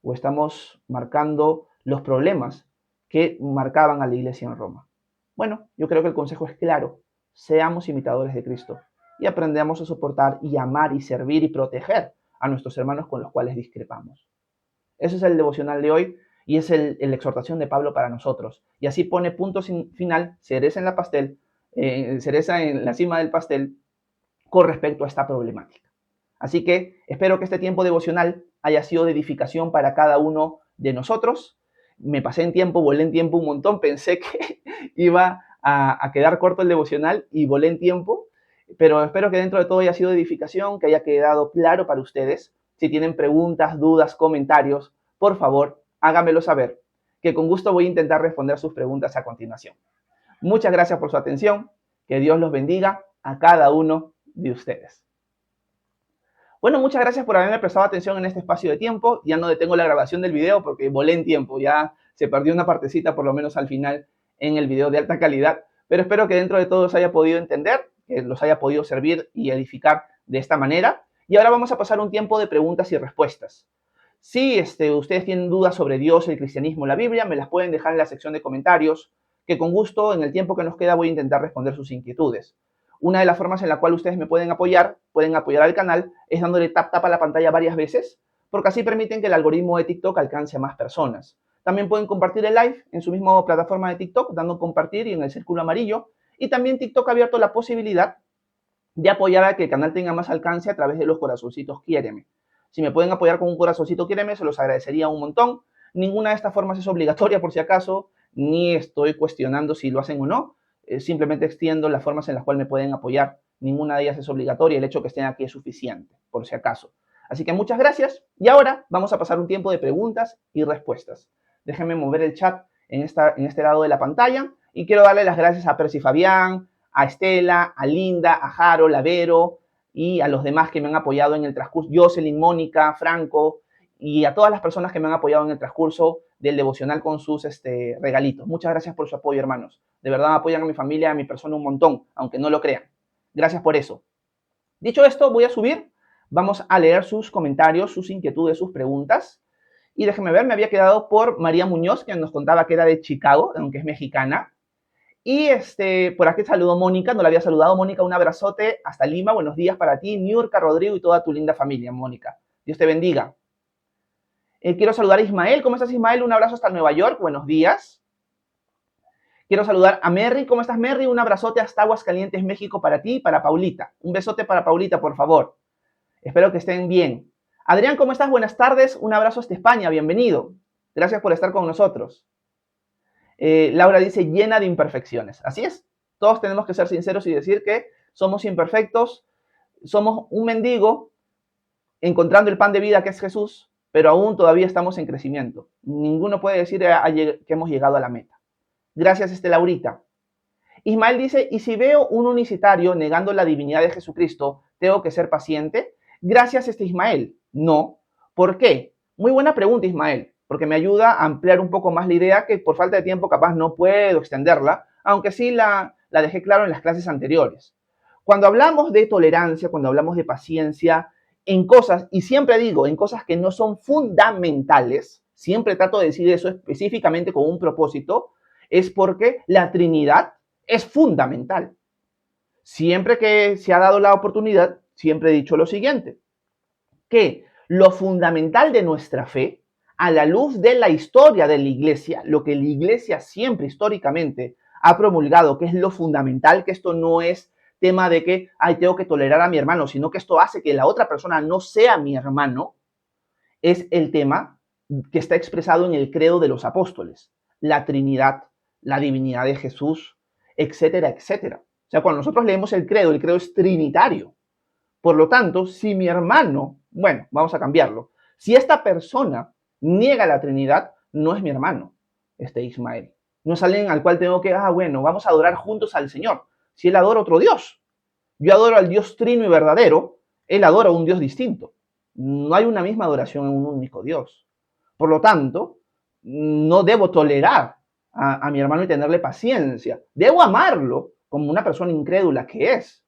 o estamos marcando los problemas que marcaban a la iglesia en Roma? Bueno, yo creo que el consejo es claro. Seamos imitadores de Cristo y aprendamos a soportar y amar y servir y proteger a nuestros hermanos con los cuales discrepamos. Ese es el devocional de hoy y es la exhortación de Pablo para nosotros. Y así pone punto final, cereza en la cima del pastel, con respecto a esta problemática. Así que espero que este tiempo devocional haya sido de edificación para cada uno de nosotros. Me pasé en tiempo, volé en tiempo un montón, pensé que iba a quedar corto el devocional y volé en tiempo, pero espero que dentro de todo haya sido de edificación, que haya quedado claro para ustedes. Si tienen preguntas, dudas, comentarios, por favor, háganmelo saber, que con gusto voy a intentar responder sus preguntas a continuación. Muchas gracias por su atención, que Dios los bendiga a cada uno de ustedes. Bueno, muchas gracias por haberme prestado atención en este espacio de tiempo. Ya no detengo la grabación del video porque volé en tiempo. Ya se perdió una partecita, por lo menos al final, en el video de alta calidad. Pero espero que dentro de todo os haya podido entender, que los haya podido servir y edificar de esta manera. Y ahora vamos a pasar un tiempo de preguntas y respuestas. Si ustedes tienen dudas sobre Dios, el cristianismo, la Biblia, me las pueden dejar en la sección de comentarios, que con gusto, en el tiempo que nos queda, voy a intentar responder sus inquietudes. Una de las formas en la cual ustedes me pueden apoyar al canal, es dándole tap a la pantalla varias veces, porque así permiten que el algoritmo de TikTok alcance a más personas. También pueden compartir el live en su misma plataforma de TikTok, dando compartir y en el círculo amarillo. Y también TikTok ha abierto la posibilidad de apoyar a que el canal tenga más alcance a través de los corazoncitos Quiéreme. Si me pueden apoyar con un corazoncito Quiéreme, se los agradecería un montón. Ninguna de estas formas es obligatoria, por si acaso, ni estoy cuestionando si lo hacen o no. Simplemente extiendo las formas en las cuales me pueden apoyar. Ninguna de ellas es obligatoria. El hecho de que estén aquí es suficiente, por si acaso. Así que muchas gracias. Y ahora vamos a pasar un tiempo de preguntas y respuestas. Déjenme mover el chat en este lado de la pantalla. Y quiero darle las gracias a Percy Fabián, a Estela, a Linda, a Harold, a Vero y a los demás que me han apoyado en el transcurso. Jocelyn, Mónica, Franco y a todas las personas que me han apoyado en el transcurso del devocional con sus regalitos. Muchas gracias por su apoyo, hermanos. De verdad apoyan a mi familia, a mi persona un montón, aunque no lo crean. Gracias por eso. Dicho esto, voy a subir. Vamos a leer sus comentarios, sus inquietudes, sus preguntas. Y déjenme ver, me había quedado por María Muñoz, que nos contaba que era de Chicago, aunque es mexicana. Y por aquí saludo Mónica, no la había saludado. Mónica, un abrazote hasta Lima. Buenos días para ti, Niurka, Rodrigo y toda tu linda familia, Mónica. Dios te bendiga. Quiero saludar a Ismael. ¿Cómo estás, Ismael? Un abrazo hasta Nueva York. Buenos días. Quiero saludar a Merry. ¿Cómo estás, Merry? Un abrazote hasta Aguascalientes, México, para ti y para Paulita. Un besote para Paulita, por favor. Espero que estén bien. Adrián, ¿cómo estás? Buenas tardes. Un abrazo hasta España. Bienvenido. Gracias por estar con nosotros. Laura dice, llena de imperfecciones. Así es. Todos tenemos que ser sinceros y decir que somos imperfectos. Somos un mendigo encontrando el pan de vida que es Jesús, pero aún todavía estamos en crecimiento. Ninguno puede decir que hemos llegado a la meta. Gracias, Laurita. Ismael dice, ¿y si veo un unicitario negando la divinidad de Jesucristo, tengo que ser paciente? Gracias, Ismael. No. ¿Por qué? Muy buena pregunta, Ismael, porque me ayuda a ampliar un poco más la idea que por falta de tiempo capaz no puedo extenderla, aunque sí la dejé claro en las clases anteriores. Cuando hablamos de tolerancia, cuando hablamos de paciencia, en cosas, y siempre digo, en cosas que no son fundamentales, siempre trato de decir eso específicamente con un propósito, es porque la Trinidad es fundamental. Siempre que se ha dado la oportunidad, siempre he dicho lo siguiente, que lo fundamental de nuestra fe, a la luz de la historia de la Iglesia, lo que la Iglesia siempre históricamente ha promulgado, que es lo fundamental, que esto no es tema de que, tengo que tolerar a mi hermano, sino que esto hace que la otra persona no sea mi hermano, es el tema que está expresado en el credo de los apóstoles, la Trinidad, la divinidad de Jesús, etcétera, etcétera. O sea, cuando nosotros leemos el credo es trinitario. Por lo tanto, si mi hermano, bueno, vamos a cambiarlo, si esta persona niega la Trinidad, no es mi hermano, Ismael. No es alguien al cual tengo que, bueno, vamos a adorar juntos al Señor. Si él adora otro Dios, yo adoro al Dios trino y verdadero, él adora a un Dios distinto. No hay una misma adoración en un único Dios. Por lo tanto, no debo tolerar a mi hermano y tenerle paciencia. Debo amarlo como una persona incrédula que es,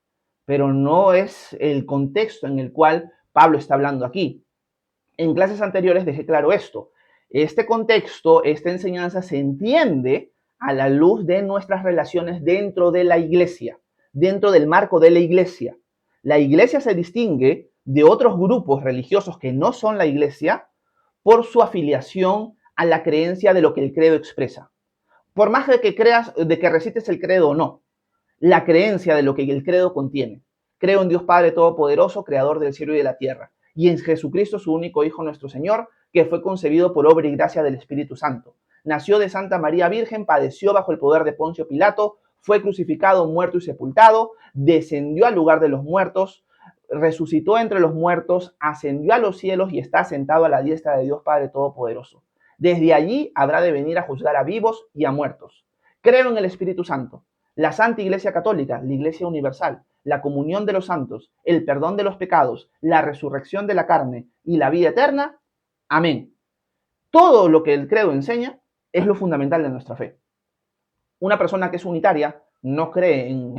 pero no es el contexto en el cual Pablo está hablando aquí. En clases anteriores dejé claro esto. Este contexto, esta enseñanza se entiende a la luz de nuestras relaciones dentro de la iglesia, dentro del marco de la iglesia. La iglesia se distingue de otros grupos religiosos que no son la iglesia por su afiliación a la creencia de lo que el credo expresa. Por más de que creas, de que recites el credo o no, la creencia de lo que el credo contiene, Creo en Dios Padre Todopoderoso, Creador del cielo y de la tierra, y en Jesucristo, su único Hijo, nuestro Señor, que fue concebido por obra y gracia del Espíritu Santo. Nació de Santa María Virgen, padeció bajo el poder de Poncio Pilato, fue crucificado, muerto y sepultado, descendió al lugar de los muertos, resucitó entre los muertos, ascendió a los cielos y está sentado a la diestra de Dios Padre Todopoderoso. Desde allí habrá de venir a juzgar a vivos y a muertos. Creo en el Espíritu Santo, la Santa Iglesia Católica, la Iglesia Universal, la comunión de los santos, el perdón de los pecados, la resurrección de la carne y la vida eterna. Amén. Todo lo que el credo enseña es lo fundamental de nuestra fe. Una persona que es unitaria no cree en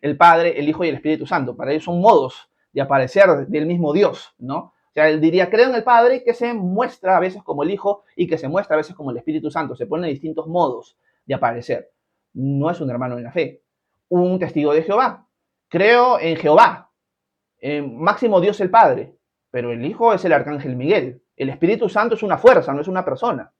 el Padre, el Hijo y el Espíritu Santo. Para ellos son modos de aparecer del mismo Dios, ¿no? O sea, él diría, creo en el Padre, que se muestra a veces como el Hijo y que se muestra a veces como el Espíritu Santo. Se ponen distintos modos de aparecer. No es un hermano en la fe. Un testigo de Jehová. Creo en Jehová, en máximo Dios el Padre, pero el Hijo es el Arcángel Miguel. El Espíritu Santo es una fuerza, no es una persona.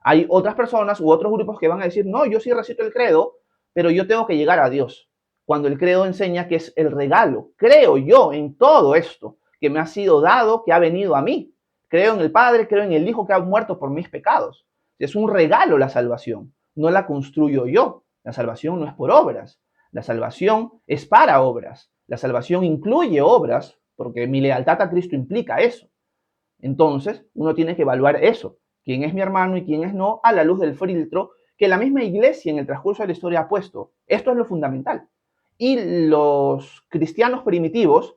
Hay otras personas u otros grupos que van a decir, no, yo sí recito el credo, pero yo tengo que llegar a Dios. Cuando el credo enseña que es el regalo. Creo yo en todo esto que me ha sido dado, que ha venido a mí. Creo en el Padre, creo en el Hijo que ha muerto por mis pecados. Es un regalo la salvación, no la construyo yo. La salvación no es por obras. La salvación es para obras. La salvación incluye obras, porque mi lealtad a Cristo implica eso. Entonces, uno tiene que evaluar eso. Quién es mi hermano y quién es no, a la luz del filtro que la misma iglesia en el transcurso de la historia ha puesto. Esto es lo fundamental. Y los cristianos primitivos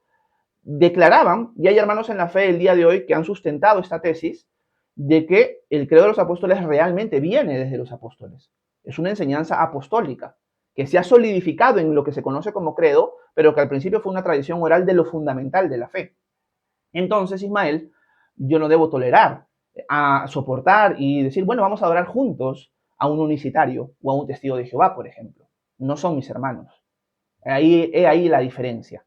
declaraban, y hay hermanos en la fe el día de hoy que han sustentado esta tesis, de que el credo de los apóstoles realmente viene desde los apóstoles. Es una enseñanza apostólica que se ha solidificado en lo que se conoce como credo, pero que al principio fue una tradición oral de lo fundamental de la fe. Entonces, Ismael, yo no debo tolerar, a soportar y decir, bueno, vamos a adorar juntos a un unicitario o a un testigo de Jehová, por ejemplo. No son mis hermanos. Ahí la diferencia.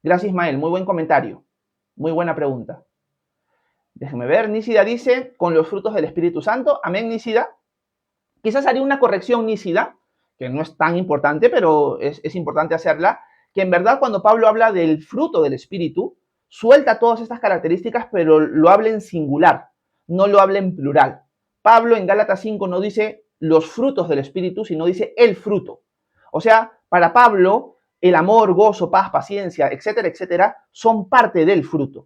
Gracias, Ismael. Muy buen comentario. Muy buena pregunta. Déjenme ver. Nícida dice, con los frutos del Espíritu Santo. Amén, Nícida. Quizás haría una corrección, Nícida, que no es tan importante, pero es importante hacerla, que en verdad cuando Pablo habla del fruto del Espíritu, suelta todas estas características, pero lo habla en singular, no lo habla en plural. Pablo en Gálatas 5 no dice los frutos del Espíritu, sino dice el fruto. O sea, para Pablo, el amor, gozo, paz, paciencia, etcétera, etcétera, son parte del fruto.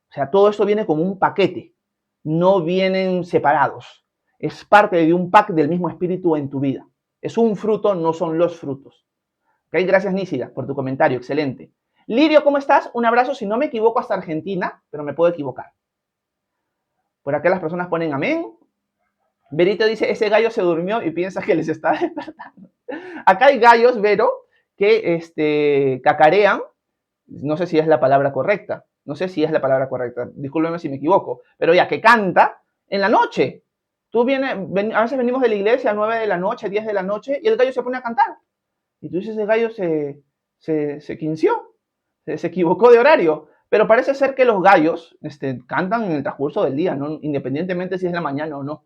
O sea, todo esto viene como un paquete, no vienen separados. Es parte de un pack del mismo Espíritu en tu vida. Es un fruto, no son los frutos. ¿Okay? Gracias, Nícida, por tu comentario. Excelente. Lirio, ¿cómo estás? Un abrazo, si no me equivoco, hasta Argentina, pero me puedo equivocar. Por acá las personas ponen amén. Verito dice, ese gallo se durmió y piensa que les está despertando. Acá hay gallos, Vero, que cacarean. No sé si es la palabra correcta. Discúlpeme si me equivoco. Pero ya, que canta en la noche. A veces venimos de la iglesia a 9 de la noche, 10 de la noche, y el gallo se pone a cantar. Y tú dices, ese gallo se quinció, se equivocó de horario. Pero parece ser que los gallos cantan en el transcurso del día, ¿no? Independientemente si es la mañana o no.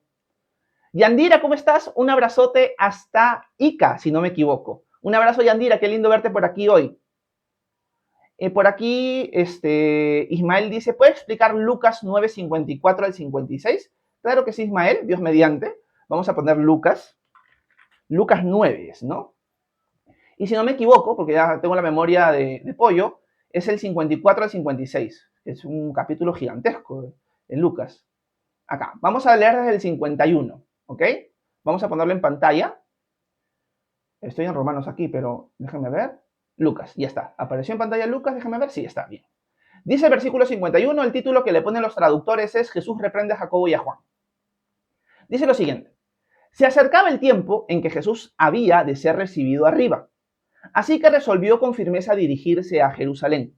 Yandira, ¿cómo estás? Un abrazote hasta Ica, si no me equivoco. Un abrazo, Yandira, qué lindo verte por aquí hoy. Por aquí, Ismael dice, ¿puede explicar Lucas 9, 54 al 56? Claro que sí, Ismael, Dios mediante. Vamos a poner Lucas 9, ¿no? Y si no me equivoco, porque ya tengo la memoria de pollo, es el 54 al 56. Es un capítulo gigantesco en Lucas. Acá, vamos a leer desde el 51, ¿ok? Vamos a ponerlo en pantalla. Estoy en Romanos aquí, pero déjenme ver. Lucas, ya está. ¿Apareció en pantalla Lucas? Déjenme ver. Sí, está bien. Dice el versículo 51, el título que le ponen los traductores es Jesús reprende a Jacobo y a Juan. Dice lo siguiente. Se acercaba el tiempo en que Jesús había de ser recibido arriba. Así que resolvió con firmeza dirigirse a Jerusalén.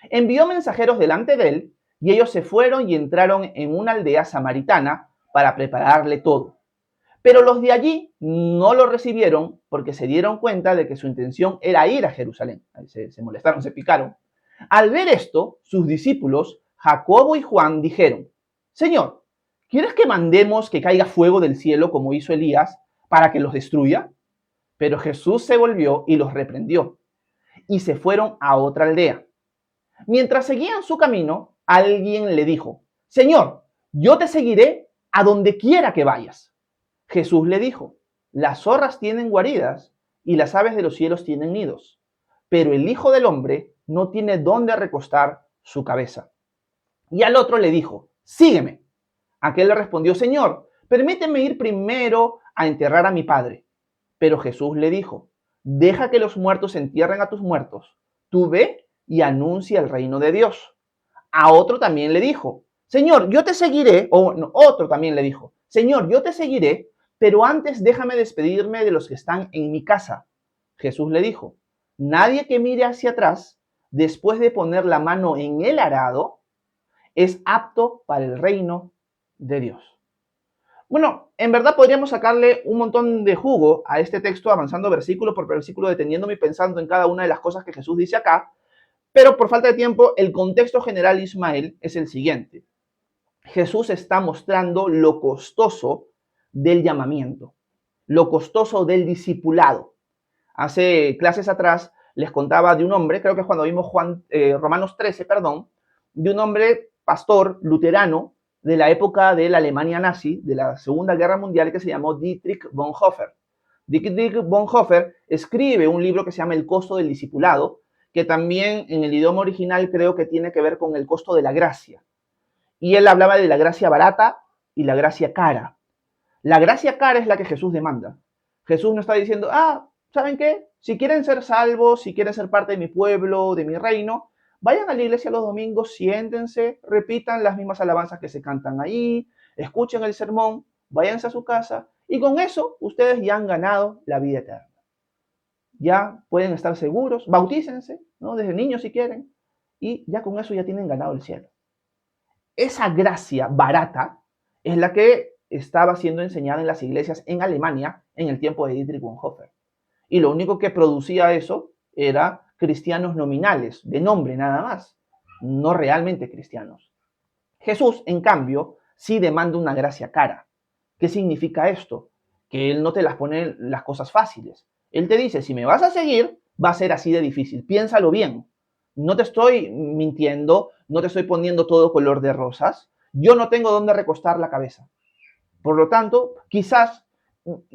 Envió mensajeros delante de él y ellos se fueron y entraron en una aldea samaritana para prepararle todo. Pero los de allí no lo recibieron porque se dieron cuenta de que su intención era ir a Jerusalén. Se molestaron, se picaron. Al ver esto, sus discípulos, Jacobo y Juan, dijeron, Señor, ¿quieres que mandemos que caiga fuego del cielo como hizo Elías para que los destruya? Pero Jesús se volvió y los reprendió. y se fueron a otra aldea. Mientras seguían su camino, alguien le dijo: Señor, yo te seguiré a donde quiera que vayas. Jesús le dijo: las zorras tienen guaridas y las aves de los cielos tienen nidos, pero el Hijo del Hombre no tiene dónde recostar su cabeza. Y al otro le dijo: sígueme. Aquel le respondió: Señor, permíteme ir primero a enterrar a mi padre. Pero Jesús le dijo: deja que los muertos entierren a tus muertos. Tú ve y anuncia el reino de Dios. A otro también le dijo: Señor, yo te seguiré. O no, otro también le dijo: Señor, yo te seguiré, pero antes déjame despedirme de los que están en mi casa. Jesús le dijo: nadie que mire hacia atrás, después de poner la mano en el arado, es apto para el reino de Dios. Bueno, en verdad podríamos sacarle un montón de jugo a este texto, avanzando versículo por versículo, deteniéndome y pensando en cada una de las cosas que Jesús dice acá, pero por falta de tiempo, el contexto general, Ismael, es el siguiente. Jesús está mostrando lo costoso del llamamiento, lo costoso del discipulado. Hace clases atrás les contaba de un hombre, creo que es cuando vimos Romanos 13, de un hombre pastor luterano de la época de la Alemania nazi, de la Segunda Guerra Mundial, que se llamó Dietrich Bonhoeffer. Dietrich Bonhoeffer escribe un libro que se llama El costo del discipulado, que también en el idioma original creo que tiene que ver con el costo de la gracia. Y él hablaba de la gracia barata y la gracia cara. La gracia cara es la que Jesús demanda. Jesús no está diciendo: ¿saben qué? Si quieren ser salvos, si quieren ser parte de mi pueblo, de mi reino, vayan a la iglesia los domingos, siéntense, repitan las mismas alabanzas que se cantan ahí, escuchen el sermón, váyanse a su casa y con eso ustedes ya han ganado la vida eterna. Ya pueden estar seguros, bautícense, ¿no? Desde niños si quieren, y ya con eso ya tienen ganado el cielo. Esa gracia barata es la que estaba siendo enseñada en las iglesias en Alemania en el tiempo de Dietrich Bonhoeffer. Y lo único que producía eso era cristianos nominales, de nombre nada más, no realmente cristianos. Jesús, en cambio, sí demanda una gracia cara. ¿Qué significa esto? Que Él no te las pone las cosas fáciles. Él te dice: si me vas a seguir, va a ser así de difícil. Piénsalo bien. No te estoy mintiendo, no te estoy poniendo todo color de rosas. Yo no tengo dónde recostar la cabeza. Por lo tanto, quizás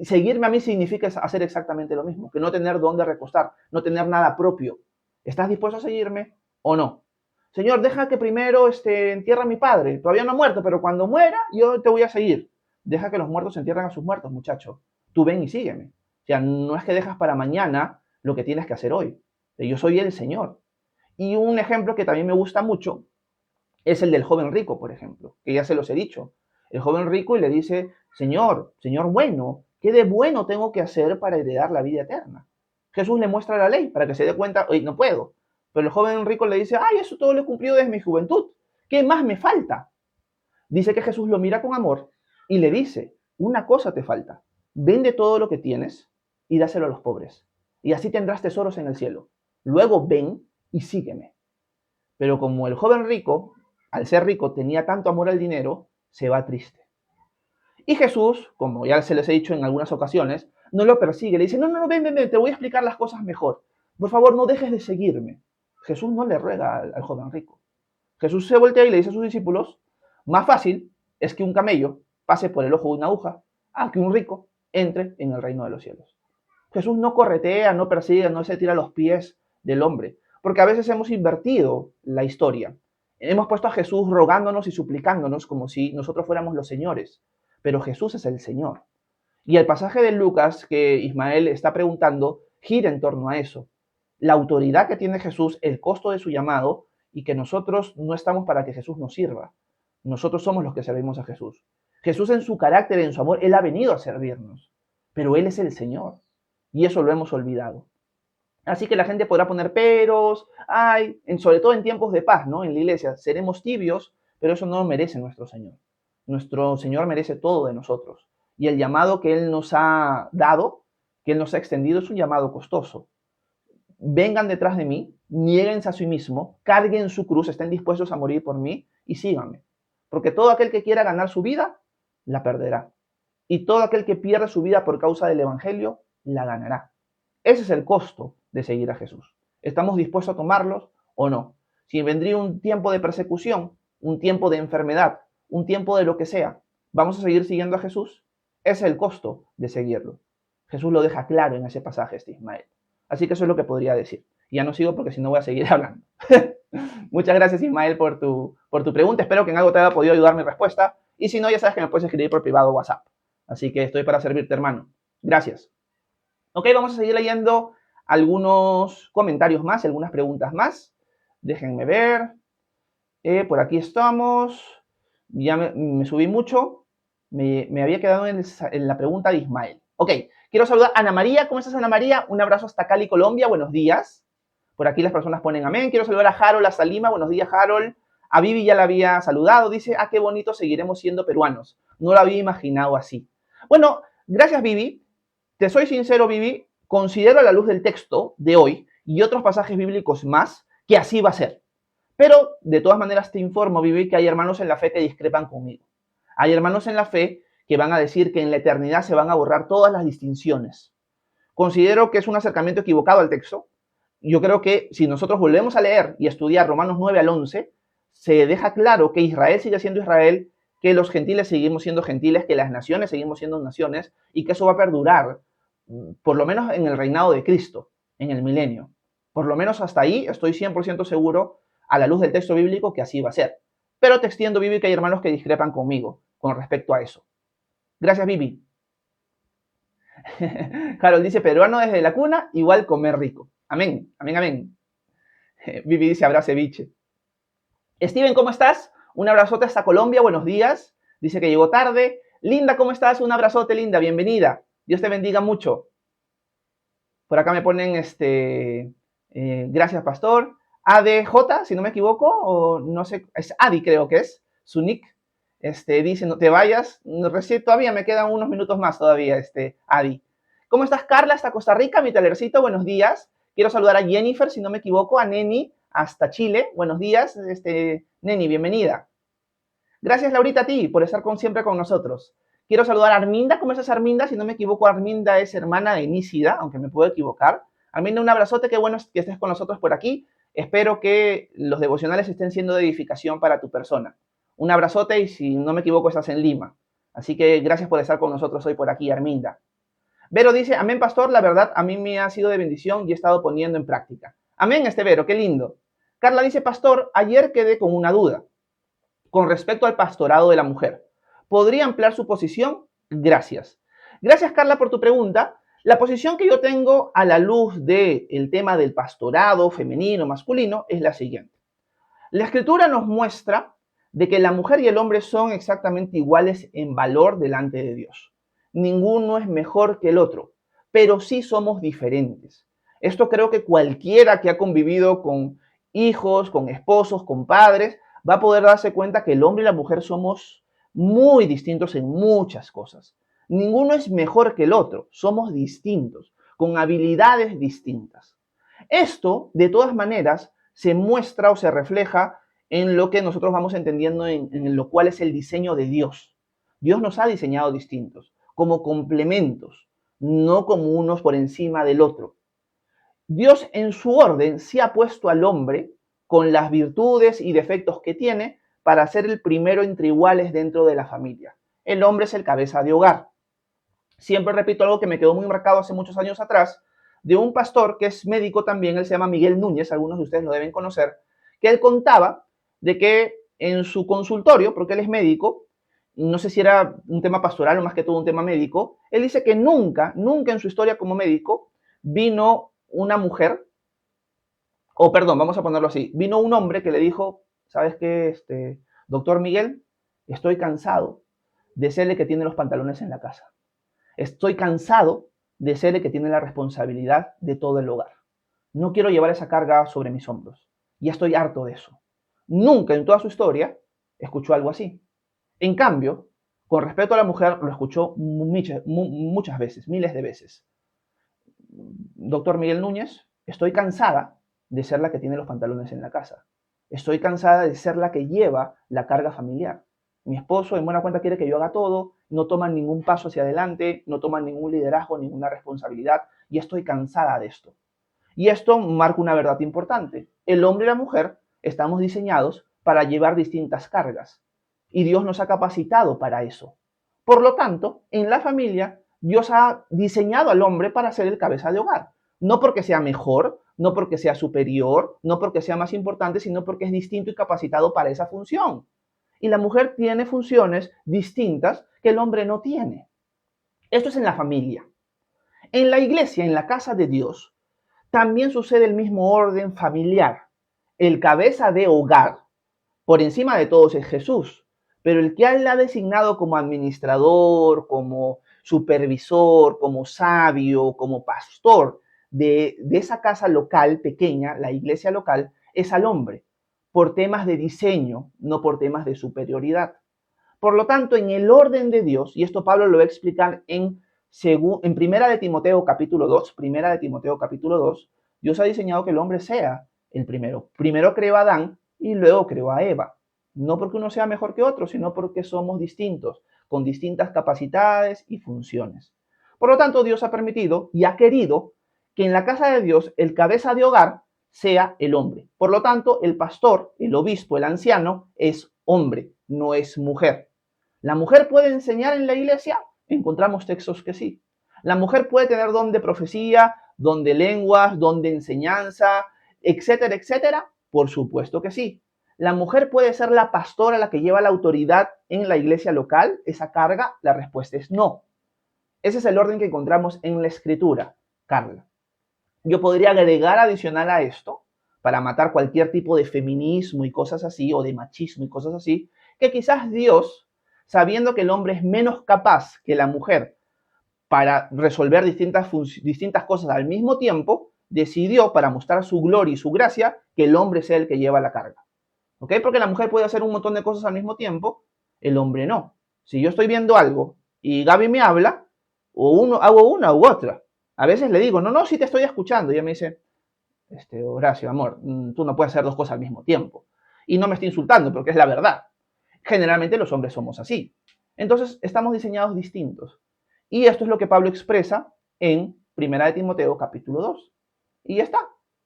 seguirme a mí significa hacer exactamente lo mismo, que no tener dónde recostar, no tener nada propio. ¿Estás dispuesto a seguirme o no? Señor, deja que primero entierre a mi padre. Todavía no ha muerto, pero cuando muera, yo te voy a seguir. Deja que los muertos entierren a sus muertos, muchacho. Tú ven y sígueme. O sea, no es que dejas para mañana lo que tienes que hacer hoy. Yo soy el Señor. Y un ejemplo que también me gusta mucho es el del joven rico, por ejemplo, que ya se los he dicho. El joven rico y le dice: Señor, Señor bueno, ¿qué de bueno tengo que hacer para heredar la vida eterna? Jesús le muestra la ley para que se dé cuenta: oye, no puedo. Pero el joven rico le dice: ay, eso todo lo he cumplido desde mi juventud. ¿Qué más me falta? Dice que Jesús lo mira con amor y le dice: una cosa te falta. Vende todo lo que tienes y dáselo a los pobres. Y así tendrás tesoros en el cielo. Luego ven y sígueme. Pero como el joven rico, al ser rico, tenía tanto amor al dinero, se va triste. Y Jesús, como ya se les he dicho en algunas ocasiones, no lo persigue. Le dice: no, ven, te voy a explicar las cosas mejor. Por favor, no dejes de seguirme. Jesús no le ruega al joven rico. Jesús se voltea y le dice a sus discípulos: más fácil es que un camello pase por el ojo de una aguja a que un rico entre en el reino de los cielos. Jesús no corretea, no persigue, no se tira a los pies del hombre, porque a veces hemos invertido la historia. Hemos puesto a Jesús rogándonos y suplicándonos como si nosotros fuéramos los señores, pero Jesús es el Señor. Y el pasaje de Lucas que Ismael está preguntando gira en torno a eso. La autoridad que tiene Jesús, el costo de su llamado, y que nosotros no estamos para que Jesús nos sirva. Nosotros somos los que servimos a Jesús. Jesús en su carácter, en su amor, Él ha venido a servirnos, pero Él es el Señor. Y eso lo hemos olvidado. Así que la gente podrá poner peros, sobre todo en tiempos de paz, ¿no? En la iglesia, seremos tibios, pero eso no lo merece nuestro Señor. Nuestro Señor merece todo de nosotros. Y el llamado que Él nos ha dado, que Él nos ha extendido, es un llamado costoso. Vengan detrás de mí, niéguense a sí mismo, carguen su cruz, estén dispuestos a morir por mí y síganme. Porque todo aquel que quiera ganar su vida, la perderá. Y todo aquel que pierda su vida por causa del Evangelio, la ganará. Ese es el costo de seguir a Jesús. ¿Estamos dispuestos a tomarlos o no? Si vendría un tiempo de persecución, un tiempo de enfermedad, un tiempo de lo que sea, ¿vamos a seguir siguiendo a Jesús? Ese es el costo de seguirlo. Jesús lo deja claro en ese pasaje, Ismael. Así que eso es lo que podría decir. Y ya no sigo porque si no voy a seguir hablando. Muchas gracias, Ismael, por tu pregunta. Espero que en algo te haya podido ayudar mi respuesta. Y si no, ya sabes que me puedes escribir por privado WhatsApp. Así que estoy para servirte, hermano. Gracias. Ok, vamos a seguir leyendo algunos comentarios más, algunas preguntas más. Déjenme ver. Por aquí estamos. Ya me subí mucho. Me había quedado en la pregunta de Ismael. Ok, quiero saludar a Ana María. ¿Cómo estás, Ana María? Un abrazo hasta Cali, Colombia. Buenos días. Por aquí las personas ponen amén. Quiero saludar a Harold, a Salima. Buenos días, Harold. A Vivi ya la había saludado. Dice, qué bonito, seguiremos siendo peruanos. No lo había imaginado así. Bueno, gracias, Vivi. Te soy sincero, Vivi. Considero a la luz del texto de hoy y otros pasajes bíblicos más que así va a ser. Pero, de todas maneras, te informo, Vivi, que hay hermanos en la fe que discrepan conmigo. Hay hermanos en la fe que van a decir que en la eternidad se van a borrar todas las distinciones. Considero que es un acercamiento equivocado al texto. Yo creo que si nosotros volvemos a leer y estudiar Romanos 9 al 11, se deja claro que Israel sigue siendo Israel, que los gentiles seguimos siendo gentiles, que las naciones seguimos siendo naciones y que eso va a perdurar, por lo menos en el reinado de Cristo, en el milenio. Por lo menos hasta ahí estoy 100% seguro, a la luz del texto bíblico, que así va a ser. Pero te extiendo, Vivi, que hay hermanos que discrepan conmigo con respecto a eso. Gracias, Vivi. Harold dice, peruano desde la cuna, igual comer rico. Amén, amén, amén. Vivi dice, habrá ceviche. Steven, ¿cómo estás? Un abrazote hasta Colombia, buenos días. Dice que llegó tarde. Linda, ¿cómo estás? Un abrazote, Linda, bienvenida. Dios te bendiga mucho. Por acá me ponen, gracias, pastor. ADJ, si no me equivoco, o no sé, es Adi creo que es, su nick. Dice, no te vayas, recién todavía me quedan unos minutos más todavía, Adi. ¿Cómo estás, Carla? Hasta Costa Rica, mi talercito, buenos días. Quiero saludar a Jennifer, si no me equivoco, a Neni, hasta Chile. Buenos días, Neni, bienvenida. Gracias, Laurita, a ti por estar siempre con nosotros. Quiero saludar a Arminda. ¿Cómo estás, Arminda? Si no me equivoco, Arminda es hermana de Nícida, aunque me puedo equivocar. Arminda, un abrazote. Qué bueno que estés con nosotros por aquí. Espero que los devocionales estén siendo de edificación para tu persona. Un abrazote y si no me equivoco, estás en Lima. Así que gracias por estar con nosotros hoy por aquí, Arminda. Vero dice, amén, pastor, la verdad a mí me ha sido de bendición y he estado poniendo en práctica. Amén, Vero, qué lindo. Carla dice, pastor, ayer quedé con una duda con respecto al pastorado de la mujer. ¿Podría ampliar su posición? Gracias. Gracias, Carla, por tu pregunta. La posición que yo tengo a la luz del tema del pastorado femenino, masculino, es la siguiente. La escritura nos muestra de que la mujer y el hombre son exactamente iguales en valor delante de Dios. Ninguno es mejor que el otro, pero sí somos diferentes. Esto creo que cualquiera que ha convivido con hijos, con esposos, con padres, va a poder darse cuenta que el hombre y la mujer somos muy distintos en muchas cosas. Ninguno es mejor que el otro, somos distintos, con habilidades distintas. Esto, de todas maneras, se muestra o se refleja en lo que nosotros vamos entendiendo en lo cual es el diseño de Dios. Dios nos ha diseñado distintos, como complementos, no como unos por encima del otro. Dios en su orden sí ha puesto al hombre con las virtudes y defectos que tiene para ser el primero entre iguales dentro de la familia. El hombre es el cabeza de hogar. Siempre repito algo que me quedó muy marcado hace muchos años atrás, de un pastor que es médico también, él se llama Miguel Núñez, algunos de ustedes lo deben conocer, que él contaba de que en su consultorio, porque él es médico, no sé si era un tema pastoral o más que todo un tema médico, él dice que nunca en su historia como médico vino una mujer, o perdón, vamos a ponerlo así, vino un hombre que le dijo, ¿sabes qué, doctor Miguel? Estoy cansado de ser el que tiene los pantalones en la casa. Estoy cansado de ser el que tiene la responsabilidad de todo el hogar. No quiero llevar esa carga sobre mis hombros. Ya estoy harto de eso. Nunca en toda su historia escuchó algo así. En cambio, con respecto a la mujer, lo escuchó muchas veces, miles de veces. Doctor Miguel Núñez, estoy cansada de ser la que tiene los pantalones en la casa. Estoy cansada de ser la que lleva la carga familiar. Mi esposo, en buena cuenta, quiere que yo haga todo, no toma ningún paso hacia adelante, no toma ningún liderazgo, ninguna responsabilidad, y estoy cansada de esto. Y esto marca una verdad importante. El hombre y la mujer estamos diseñados para llevar distintas cargas y Dios nos ha capacitado para eso. Por lo tanto, en la familia, Dios ha diseñado al hombre para ser el cabeza de hogar. No porque sea mejor, no porque sea superior, no porque sea más importante, sino porque es distinto y capacitado para esa función. Y la mujer tiene funciones distintas que el hombre no tiene. Esto es en la familia. En la iglesia, en la casa de Dios, también sucede el mismo orden familiar. El cabeza de hogar, por encima de todos, es Jesús, pero el que Él ha designado como administrador, como supervisor, como sabio, como pastor de esa casa local pequeña, la iglesia local, es al hombre, por temas de diseño, no por temas de superioridad. Por lo tanto, en el orden de Dios, y esto Pablo lo va a explicar en Primera de Timoteo capítulo 2, Primera de Timoteo capítulo 2, Dios ha diseñado que el hombre sea el primero. Primero creó a Adán y luego creó a Eva. No porque uno sea mejor que otro, sino porque somos distintos, con distintas capacidades y funciones. Por lo tanto, Dios ha permitido y ha querido que en la casa de Dios el cabeza de hogar sea el hombre. Por lo tanto, el pastor, el obispo, el anciano es hombre, no es mujer. ¿La mujer puede enseñar en la iglesia? Encontramos textos que sí. La mujer puede tener don de profecía, don de lenguas, don de enseñanza, etcétera, etcétera. Por supuesto que sí. ¿La mujer puede ser la pastora, la que lleva la autoridad en la iglesia local, esa carga? La respuesta es no. Ese es el orden que encontramos en la escritura, Carla. Yo podría agregar adicional a esto, para matar cualquier tipo de feminismo y cosas así, o de machismo y cosas así, que quizás Dios, sabiendo que el hombre es menos capaz que la mujer para resolver distintas cosas al mismo tiempo, decidió, para mostrar su gloria y su gracia, que el hombre sea el que lleva la carga. ¿Ok? Porque la mujer puede hacer un montón de cosas al mismo tiempo, el hombre no. Si yo estoy viendo algo y Gaby me habla, hago una u otra. A veces le digo, no, no, sí te estoy escuchando. Y ella me dice, Horacio, amor, tú no puedes hacer dos cosas al mismo tiempo. Y no me estoy insultando, porque es la verdad. Generalmente los hombres somos así. Entonces, estamos diseñados distintos. Y esto es lo que Pablo expresa en Primera de Timoteo, capítulo 2. Y ya está.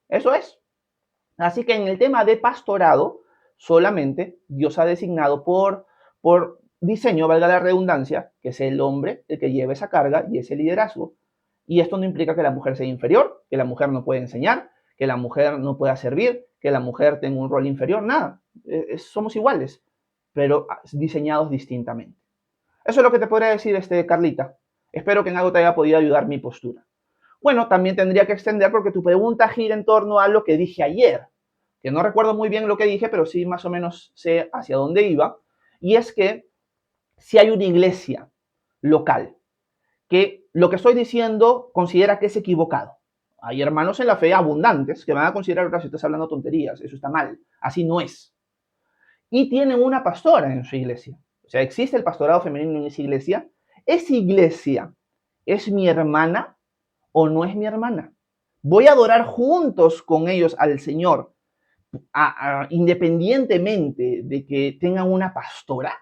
Eso es. Así que en el tema de pastorado, solamente Dios ha designado por diseño, valga la redundancia, que es el hombre el que lleva esa carga y ese liderazgo. Y esto no implica que la mujer sea inferior, que la mujer no puede enseñar, que la mujer no pueda servir, que la mujer tenga un rol inferior, nada. Somos iguales, pero diseñados distintamente. Eso es lo que te podría decir, Carlita. Espero que en algo te haya podido ayudar mi postura. Bueno, también tendría que extender porque tu pregunta gira en torno a lo que dije ayer, que no recuerdo muy bien lo que dije, pero sí más o menos sé hacia dónde iba, y es que si hay una iglesia local que lo que estoy diciendo considera que es equivocado. Hay hermanos en la fe abundantes que van a considerar que si estás hablando tonterías, eso está mal, así no es. Y tienen una pastora en su iglesia. O sea, existe el pastorado femenino en esa iglesia. ¿Esa iglesia es mi hermana o no es mi hermana? Voy a adorar juntos con ellos al Señor, independientemente de que tengan una pastora,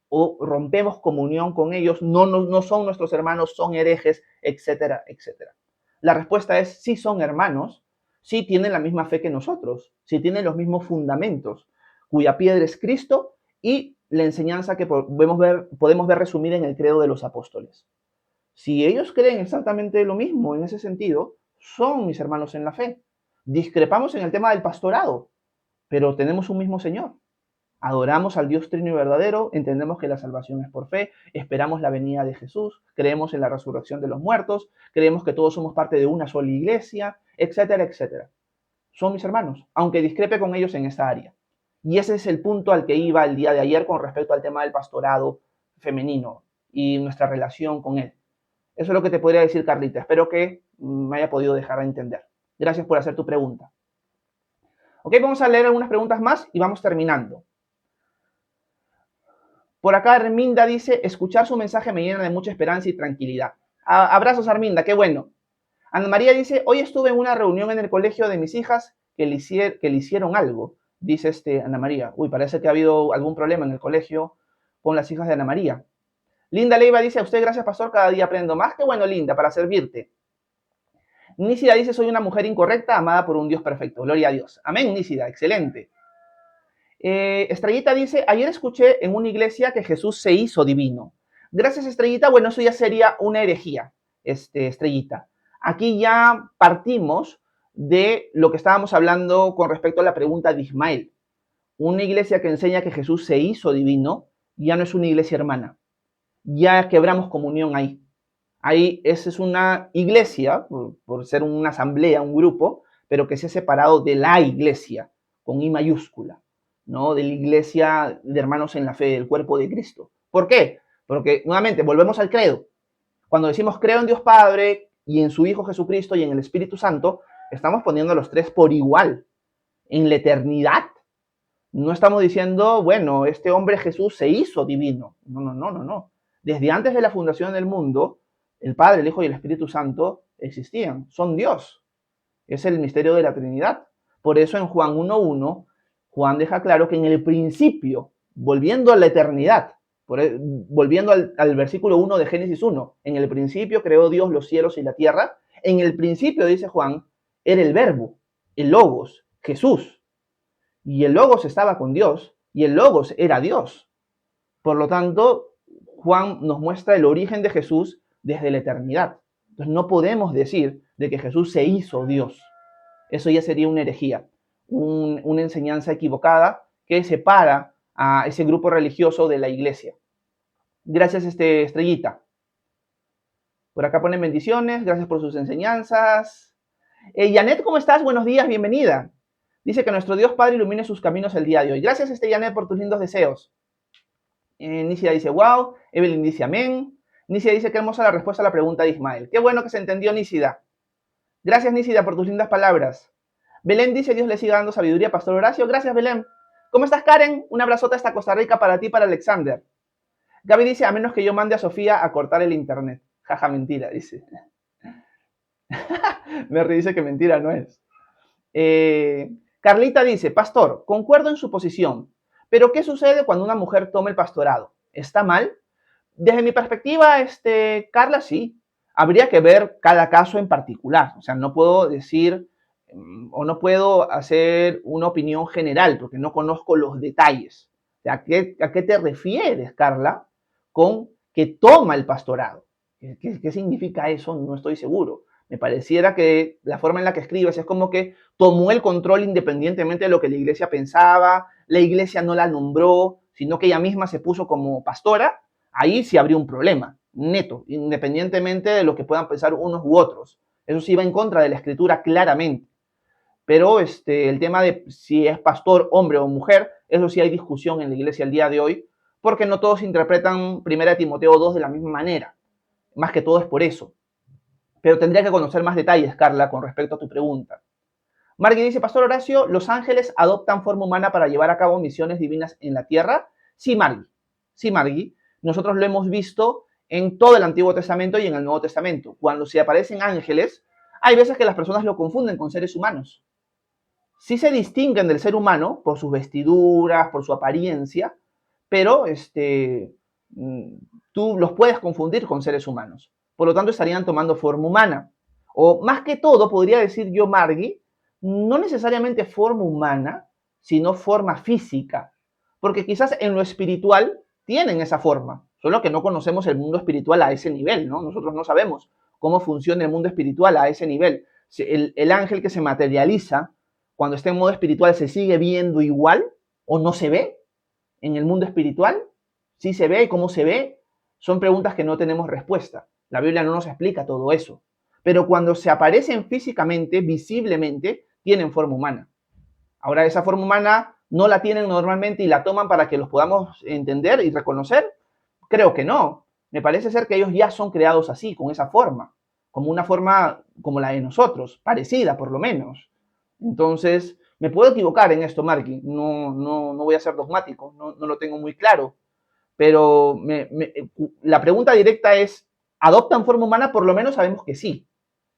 o rompemos comunión con ellos, no son nuestros hermanos, son herejes, etcétera, etcétera. La respuesta es sí son hermanos, sí tienen la misma fe que nosotros, sí tienen los mismos fundamentos, cuya piedra es Cristo y la enseñanza que podemos ver resumida en el credo de los apóstoles. Si ellos creen exactamente lo mismo en ese sentido, son mis hermanos en la fe. Discrepamos en el tema del pastorado, pero tenemos un mismo Señor. Adoramos al Dios trino y verdadero, entendemos que la salvación es por fe, esperamos la venida de Jesús, creemos en la resurrección de los muertos, creemos que todos somos parte de una sola iglesia, etcétera, etcétera. Son mis hermanos, aunque discrepe con ellos en esa área. Y ese es el punto al que iba el día de ayer con respecto al tema del pastorado femenino y nuestra relación con él. Eso es lo que te podría decir, Carlita. Espero que me haya podido dejar a entender. Gracias por hacer tu pregunta. Ok, vamos a leer algunas preguntas más y vamos terminando. Por acá Arminda dice, escuchar su mensaje me llena de mucha esperanza y tranquilidad. Abrazos, Arminda, qué bueno. Ana María dice, hoy estuve en una reunión en el colegio de mis hijas que le hicieron algo. Dice Ana María. Uy, parece que ha habido algún problema en el colegio con las hijas de Ana María. Linda Leiva dice, a usted gracias, pastor, cada día aprendo más. Qué bueno, Linda, para servirte. Nísida dice, soy una mujer incorrecta, amada por un Dios perfecto. Gloria a Dios. Amén, Nísida, excelente. Estrellita dice, ayer escuché en una iglesia que Jesús se hizo divino. Gracias, Estrellita. Bueno, eso ya sería una herejía, Estrellita. Aquí ya partimos de lo que estábamos hablando con respecto a la pregunta de Ismael. Una iglesia que enseña que Jesús se hizo divino ya no es una iglesia hermana. Ya quebramos comunión ahí. Ahí esa es una iglesia, por ser una asamblea, un grupo, pero que se ha separado de la iglesia, con I mayúscula, ¿no? De la iglesia de hermanos en la fe, del cuerpo de Cristo. ¿Por qué? Porque, nuevamente, volvemos al credo. Cuando decimos creo en Dios Padre y en su Hijo Jesucristo y en el Espíritu Santo, estamos poniendo a los tres por igual. En la eternidad, no estamos diciendo, bueno, este hombre Jesús se hizo divino. No, no, no, no, no. Desde antes de la fundación del mundo, el Padre, el Hijo y el Espíritu Santo existían, son Dios. Es el misterio de la Trinidad. Por eso en Juan 1.1, Juan deja claro que en el principio, volviendo a la eternidad, volviendo al versículo 1 de Génesis 1, en el principio creó Dios los cielos y la tierra. En el principio, dice Juan, era el Verbo, el Logos, Jesús. Y el Logos estaba con Dios y el Logos era Dios. Por lo tanto, Juan nos muestra el origen de Jesús desde la eternidad. Entonces no podemos decir de que Jesús se hizo Dios. Eso ya sería una herejía, una enseñanza equivocada que separa a ese grupo religioso de la iglesia. Gracias, Estrellita. Por acá ponen bendiciones, gracias por sus enseñanzas. Janet, ¿cómo estás? Buenos días, bienvenida. Dice que nuestro Dios Padre ilumine sus caminos el día de hoy. Gracias, Janet, por tus lindos deseos. Nicia dice, wow. Evelyn dice, amén. Nicia dice, qué hermosa la respuesta a la pregunta de Ismael. Qué bueno que se entendió, Nícida. Gracias, Nícida, por tus lindas palabras. Belén dice, Dios le siga dando sabiduría, Pastor Horacio. Gracias, Belén. ¿Cómo estás, Karen? Un abrazote hasta Costa Rica para ti, para Alexander. Gaby dice, a menos que yo mande a Sofía a cortar el internet. Jaja, mentira, dice. Me dice que mentira no es. Carlita dice, Pastor, concuerdo en su posición, pero ¿qué sucede cuando una mujer toma el pastorado? ¿Está mal? Desde mi perspectiva, Carla, sí. Habría que ver cada caso en particular. O sea, no puedo decir o no puedo hacer una opinión general porque no conozco los detalles. O sea, ¿a qué te refieres, Carla, con que toma el pastorado? ¿Qué significa eso? No estoy seguro. Me pareciera que la forma en la que escribes es como que tomó el control independientemente de lo que la iglesia pensaba, la iglesia no la nombró, sino que ella misma se puso como pastora. Ahí sí habría un problema, neto, independientemente de lo que puedan pensar unos u otros. Eso sí va en contra de la escritura claramente. Pero el tema de si es pastor, hombre o mujer, eso sí hay discusión en la iglesia el día de hoy, porque no todos interpretan 1 Timoteo 2 de la misma manera. Más que todo es por eso. Pero tendría que conocer más detalles, Carla, con respecto a tu pregunta. Margui dice, Pastor Horacio, ¿los ángeles adoptan forma humana para llevar a cabo misiones divinas en la tierra? Sí, Margui. Sí, Margui. Nosotros lo hemos visto en todo el Antiguo Testamento y en el Nuevo Testamento. Cuando se aparecen ángeles, hay veces que las personas lo confunden con seres humanos. Sí se distinguen del ser humano por sus vestiduras, por su apariencia, pero tú los puedes confundir con seres humanos. Por lo tanto, estarían tomando forma humana. O más que todo, podría decir yo, Margui, no necesariamente forma humana, sino forma física. Porque quizás en lo espiritual tienen esa forma, solo que no conocemos el mundo espiritual a ese nivel, ¿no? Nosotros no sabemos cómo funciona el mundo espiritual a ese nivel. El ángel que se materializa cuando está en modo espiritual se sigue viendo igual o no se ve en el mundo espiritual. ¿Sí se ve y cómo se ve? Son preguntas que no tenemos respuesta. La Biblia no nos explica todo eso. Pero cuando se aparecen físicamente, visiblemente, tienen forma humana. Ahora, esa forma humana no la tienen normalmente y la toman para que los podamos entender y reconocer. Creo que no. Me parece ser que ellos ya son creados así, con esa forma, como una forma como la de nosotros, parecida por lo menos. Entonces, me puedo equivocar en esto, Marky. No voy a ser dogmático, no lo tengo muy claro. Pero la pregunta directa es, ¿adoptan forma humana? Por lo menos sabemos que sí.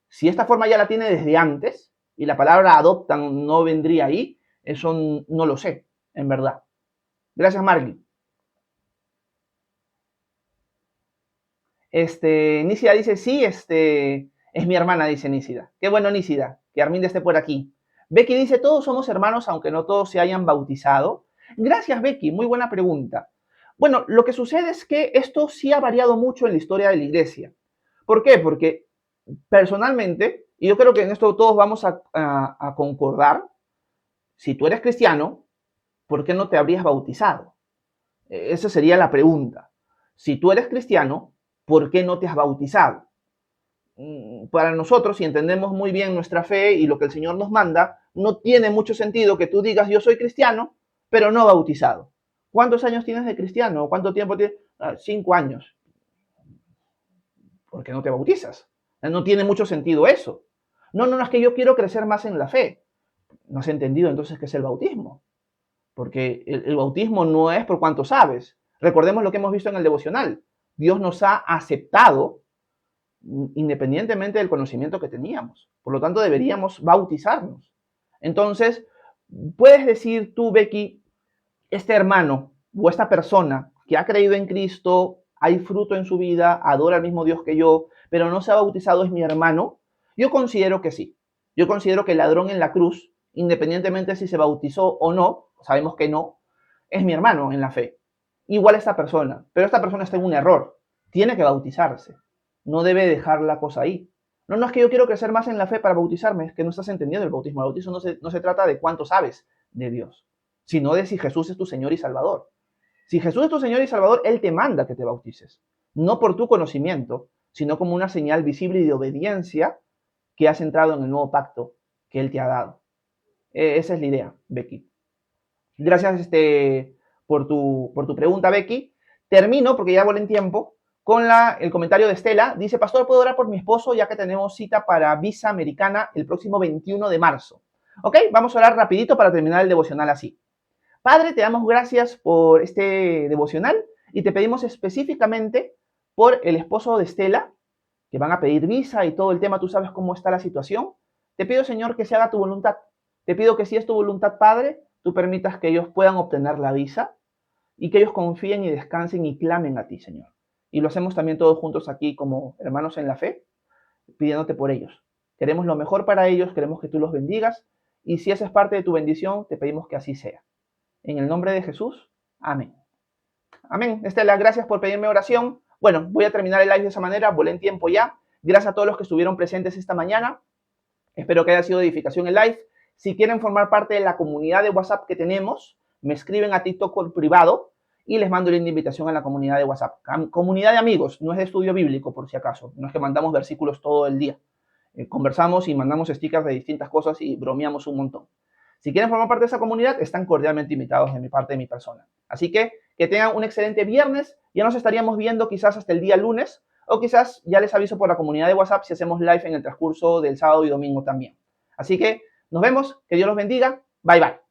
Si esta forma ya la tiene desde antes y la palabra adoptan no vendría ahí, eso no lo sé, en verdad. Gracias, Marky. Nicia dice, sí, Es mi hermana, dice Nísida. Qué bueno, Nísida, que Arminda esté por aquí. Becky dice, todos somos hermanos, aunque no todos se hayan bautizado. Gracias, Becky, muy buena pregunta. Bueno, lo que sucede es que esto sí ha variado mucho en la historia de la iglesia. ¿Por qué? Porque personalmente, y yo creo que en esto todos vamos a concordar, si tú eres cristiano, ¿por qué no te habrías bautizado? Esa sería la pregunta. Si tú eres cristiano, ¿por qué no te has bautizado? Para nosotros, si entendemos muy bien nuestra fe y lo que el Señor nos manda, no tiene mucho sentido que tú digas yo soy cristiano, pero no bautizado. ¿Cuántos años tienes de cristiano? ¿Cuánto tiempo tienes? 5 años. ¿Por qué no te bautizas? No tiene mucho sentido eso. No, es que yo quiero crecer más en la fe. No has entendido entonces qué es el bautismo. Porque el bautismo no es por cuanto sabes. Recordemos lo que hemos visto en el devocional. Dios nos ha aceptado independientemente del conocimiento que teníamos. Por lo tanto, deberíamos bautizarnos. Entonces, puedes decir tú, Becky, este hermano o esta persona que ha creído en Cristo, hay fruto en su vida, adora al mismo Dios que yo, pero no se ha bautizado, ¿es mi hermano? Yo considero que sí. Yo considero que el ladrón en la cruz, independientemente si se bautizó o no, sabemos que no, es mi hermano en la fe. Igual esta persona, pero esta persona está en un error. Tiene que bautizarse. No debe dejar la cosa ahí. No es que yo quiero crecer más en la fe para bautizarme, es que no estás entendiendo el bautismo. El bautismo no se trata de cuánto sabes de Dios, sino de si Jesús es tu Señor y Salvador. Si Jesús es tu Señor y Salvador, Él te manda que te bautices. No por tu conocimiento, sino como una señal visible de obediencia que has entrado en el nuevo pacto que Él te ha dado. Esa es la idea, Becky. Gracias por tu pregunta, Becky. Termino, porque ya volé en tiempo, con el comentario de Estela. Dice, pastor, ¿puedo orar por mi esposo ya que tenemos cita para visa americana el próximo 21 de marzo? Ok, vamos a orar rapidito para terminar el devocional así. Padre, te damos gracias por este devocional y te pedimos específicamente por el esposo de Estela, que van a pedir visa y todo el tema, tú sabes cómo está la situación. Te pido, Señor, que se haga tu voluntad. Te pido que si es tu voluntad, Padre, tú permitas que ellos puedan obtener la visa y que ellos confíen y descansen y clamen a ti, Señor. Y lo hacemos también todos juntos aquí como hermanos en la fe, pidiéndote por ellos. Queremos lo mejor para ellos, queremos que tú los bendigas y si esa es parte de tu bendición, te pedimos que así sea. En el nombre de Jesús, amén. Amén. Estela, gracias por pedirme oración. Bueno, voy a terminar el live de esa manera, volé en tiempo ya. Gracias a todos los que estuvieron presentes esta mañana. Espero que haya sido de edificación el live. Si quieren formar parte de la comunidad de WhatsApp que tenemos, me escriben a TikTok por privado y les mando el link de invitación a la comunidad de WhatsApp. Comunidad de amigos, no es de estudio bíblico por si acaso. No es que mandamos versículos todo el día. Conversamos y mandamos stickers de distintas cosas y bromeamos un montón. Si quieren formar parte de esa comunidad, están cordialmente invitados de mi parte, de mi persona. Así que tengan un excelente viernes. Ya nos estaríamos viendo quizás hasta el día lunes o quizás ya les aviso por la comunidad de WhatsApp si hacemos live en el transcurso del sábado y domingo también. Así que nos vemos. Que Dios los bendiga. Bye, bye.